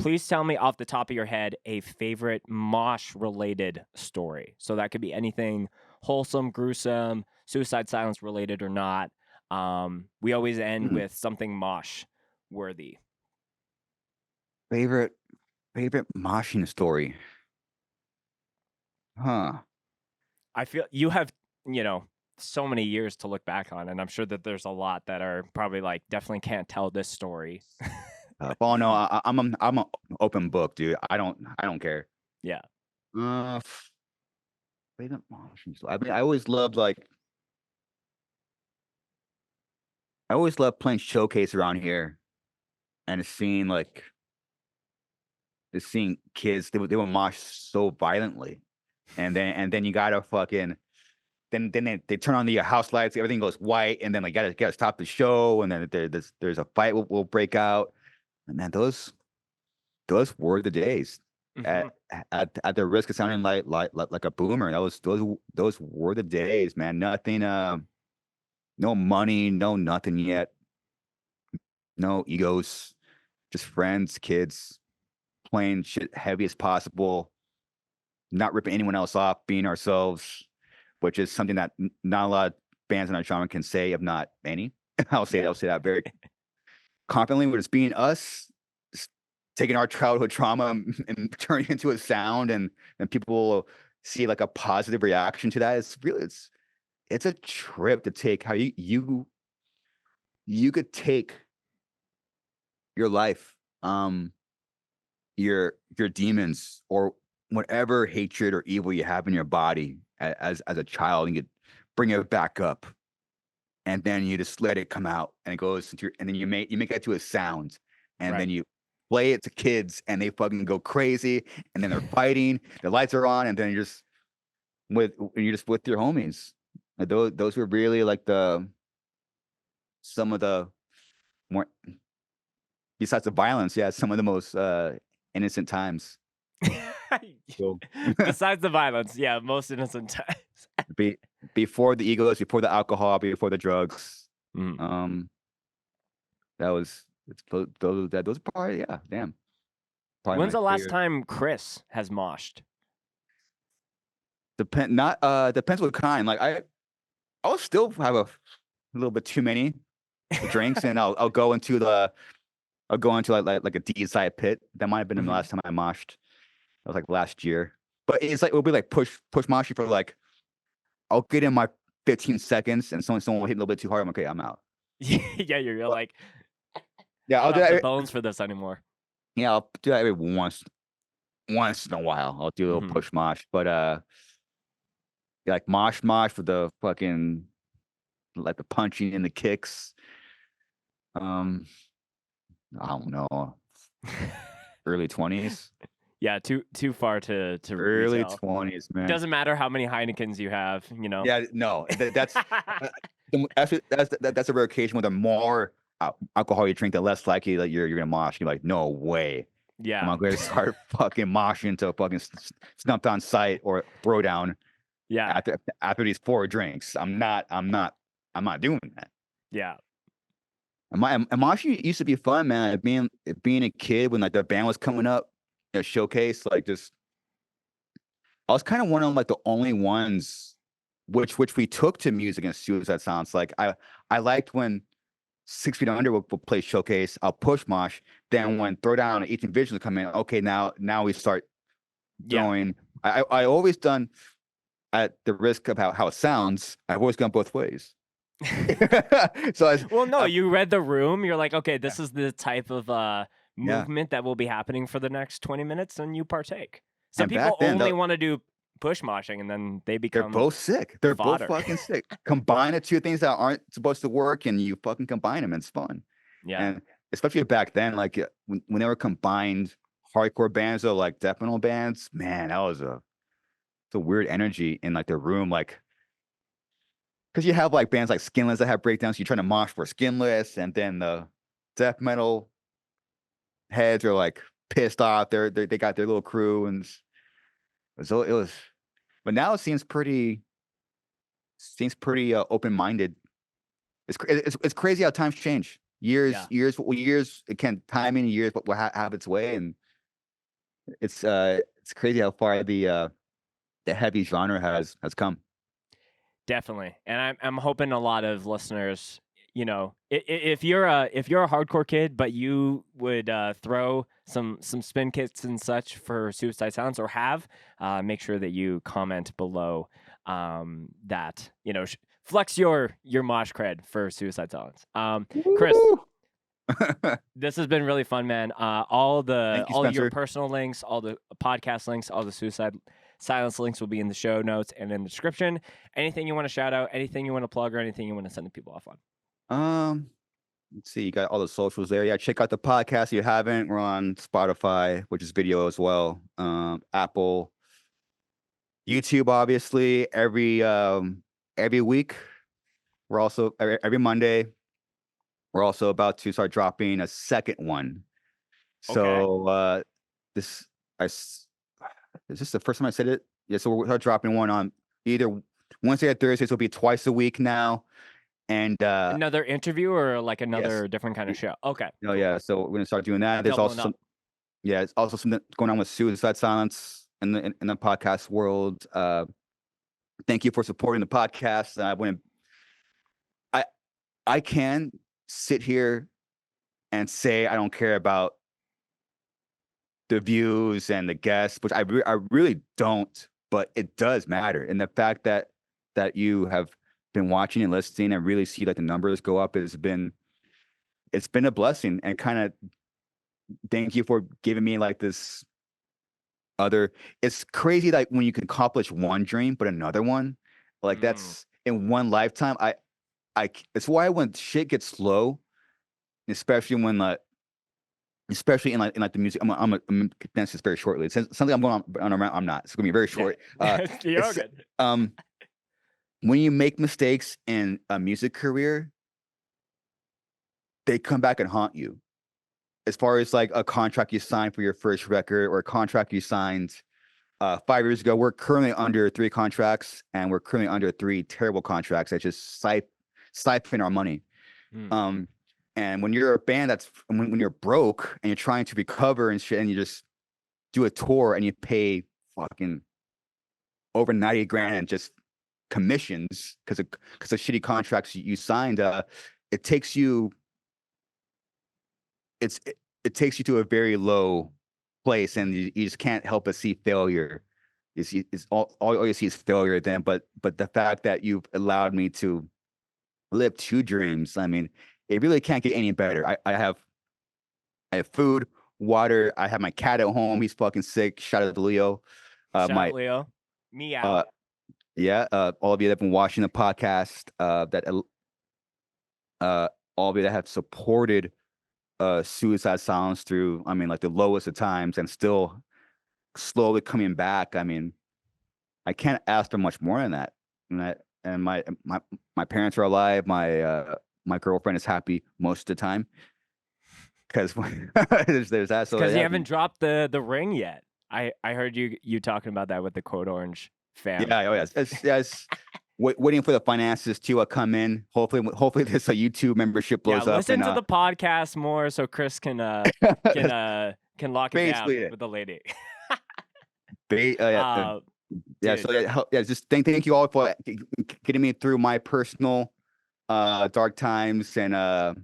please tell me off the top of your head a favorite mosh related story. So that could be anything wholesome, gruesome, suicide silence related or not. We always end with something mosh worthy. Favorite moshing story. Huh. I feel you have, so many years to look back on, and I'm sure that there's a lot that are probably like definitely can't tell this story. Oh no, I'm an open book, dude. I don't care. Yeah. Favorite moshing story. I mean, I always loved playing showcase around here and seeing kids, they would mosh so violently. And then you gotta fucking then they turn on the house lights, everything goes white, and then like gotta stop the show, and then there's a fight will break out. And man, those were the days. At the risk of sounding like a boomer, those were the days, man. Nothing no money, no nothing yet. No egos, just friends, kids, playing shit heavy as possible, not ripping anyone else off, being ourselves, which is something that not a lot of bands in our genre can say, if not any. I'll say that very confidently. We're just being us, just taking our childhood trauma and turning it into a sound, and people will see like a positive reaction to that. It's a trip to take. How you could take your life, your demons, or whatever hatred or evil you have in your body as a child, and you bring it back up and then you just let it come out, and it goes into and then you make it to a sound, and then Right. you play it to kids, and they fucking go crazy, and then they're fighting, the lights are on, and then you're just with your homies. Those were really like some of the more, besides the violence, yeah, some of the most innocent times. So Besides the violence, yeah, most innocent times. be, before the egos, before the alcohol, before the drugs, Mm. that was those are probably, yeah, damn, probably When's my the last favorite. time Chris has moshed? Depends what kind. Like I'll still have a little bit too many drinks, and I'll go into like a D side pit. That might have been the Mhm. last time I moshed. That was like last year. But it's like it'll be like push moshing for like, I'll get in my 15 seconds, and someone will hit a little bit too hard. I'm okay, I'm out. Yeah, you're But like, yeah, I I'll don't do have that. the bones for this anymore. Yeah, I'll do that every once in a while. I'll do a little Mhm. push mosh, but like mosh for the fucking, like the punching and the kicks. Um, I don't know, early 20s, Yeah, too far to early retell. 20s, man. Doesn't matter how many Heinekens you have, you know. Yeah, no, uh, that's a rare occasion where the more alcohol you drink, the less likely that you're gonna mosh. You're like, no way. I'm Yeah. not gonna start fucking moshing until fucking snumped on sight or throw down Yeah. after these 4 drinks. I'm not doing that. Yeah. And moshing used to be fun, man. Like, being a kid when like the band was coming up, showcase, like just I was kind of one of like the only ones which we took to music and Suicide Silence. Like I liked when 6 Feet Under will play showcase. I'll push mosh. Then when Throwdown and 18 Visions come in, okay, now we start Yeah. throwing. I always done, at the risk of how it sounds, I've always gone both ways. So Well, no, you read the room. You're like, okay, yeah, this is the type of yeah. movement that will be happening for the next 20 minutes, and you partake. Some And people back then, only want to do push moshing, and then they they're become both sick. They're both fodder. fucking sick. Combine the two things that aren't supposed to work, and you fucking combine them. And it's fun. Yeah. And especially back then, like when they were combined hardcore bands or like death metal bands, man, that was it's a weird energy in like the room, like because you have like bands like Skinless that have breakdowns. You're trying to mosh for Skinless, and then the death metal heads are like pissed off. They got their little crew, and so it was. But now it seems pretty open minded. It's crazy how times change. Yeah. Years. It can timing years, but will have its way, and it's crazy how far the heavy genre has come. Definitely, and I'm hoping a lot of listeners, you know, if you're a hardcore kid, but you would throw some spin kits and such for Suicide Silence, or have, make sure that you comment below, that, you know, flex your mosh cred for Suicide Silence. Chris, Woo! this has been really fun, man. All Thank you, your Spencer. personal links, all the podcast links, all the Suicide Silence links will be in the show notes and in the description. Anything you want to shout out, anything you want to plug, or anything you want to send the people off on? Let's see. You got all the socials there. Yeah, check out the podcast if you haven't. We're on Spotify, which is video as well. Apple, YouTube, obviously. Every week. We're also every Monday. We're also about to start dropping a second one. Okay. So this is this the first time I said it? Yeah. So we're dropping one on either Wednesday or Thursdays. Will be twice a week now. And Another interview or like yes. another different kind of show? Okay. Oh Cool. yeah. So we're gonna start doing that. There's also Doubling up. it's also something going on with Suicide Silence in the podcast world. Thank you for supporting the podcast. I I can sit here and say I don't care about the views and the guests, which I really don't, but it does matter. And the fact that you have been watching and listening and really see like the numbers go up it's been a blessing. And kind of thank you for giving me like this other. It's crazy like when you can accomplish one dream but another one, like Mm. that's in one lifetime. it's why when shit gets slow, especially when especially in like the music, I'm gonna condense this very shortly. It's something I'm going on around. I'm not. It's gonna be very short. You're good. When you make mistakes in a music career, they come back and haunt you. As far as like a contract you signed for your first record or a contract you signed 5 years ago, we're currently under 3 contracts, and we're currently under 3 terrible contracts that just siphon our money. And when you're a band when you're broke and you're trying to recover and shit, and you just do a tour and you pay fucking over 90 grand in just commissions because of shitty contracts you signed, it takes you it takes you to a very low place, and you just can't help but see failure. It's all you see is failure then. But the fact that you've allowed me to live 2 dreams, I mean, it really can't get any better. I have food, water. I have my cat at home. He's fucking sick. Shout out to Leo. Shout out Leo. Meow. Yeah. All of you that have been watching the podcast, all of you that have supported Suicide Silence through, I mean, like the lowest of times, and still slowly coming back. I mean, I can't ask for much more than that. And my parents are alive. My girlfriend is happy most of the time because there's that. So because you haven't dropped the ring yet. I heard you talking about that with the Code Orange fam. Yeah. Oh yes. Waiting for the finances to come in. Hopefully this YouTube membership blows up. Listen to the podcast more so Chris can lock it down with the lady. Just thank you all for getting me through my personal dark times, and I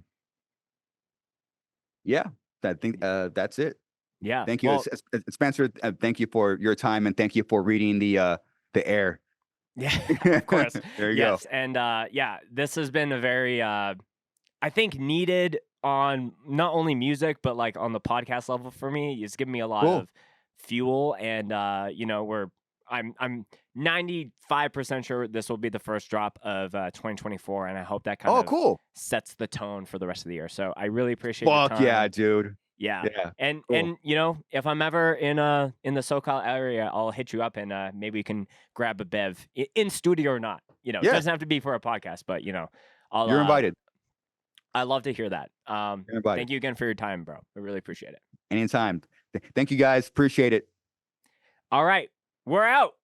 think that's it. Yeah. Thank you, well, Spencer. Thank you for your time, and thank you for reading the air. Yeah, of course. There you go. And this has been a very I think needed on not only music but like on the podcast level for me. It's given me a lot of fuel, and I'm 95% sure this will be the first drop of 2024, and I hope that kind of sets the tone for the rest of the year. So I really appreciate your time. Yeah, dude. Yeah. And if I'm ever in the SoCal area, I'll hit you up, and maybe we can grab a bev in studio or not. It doesn't have to be for a podcast, but you're invited. I love to hear that. Thank you again for your time, bro. I really appreciate it. Anytime. Thank you guys. Appreciate it. All right. We're out.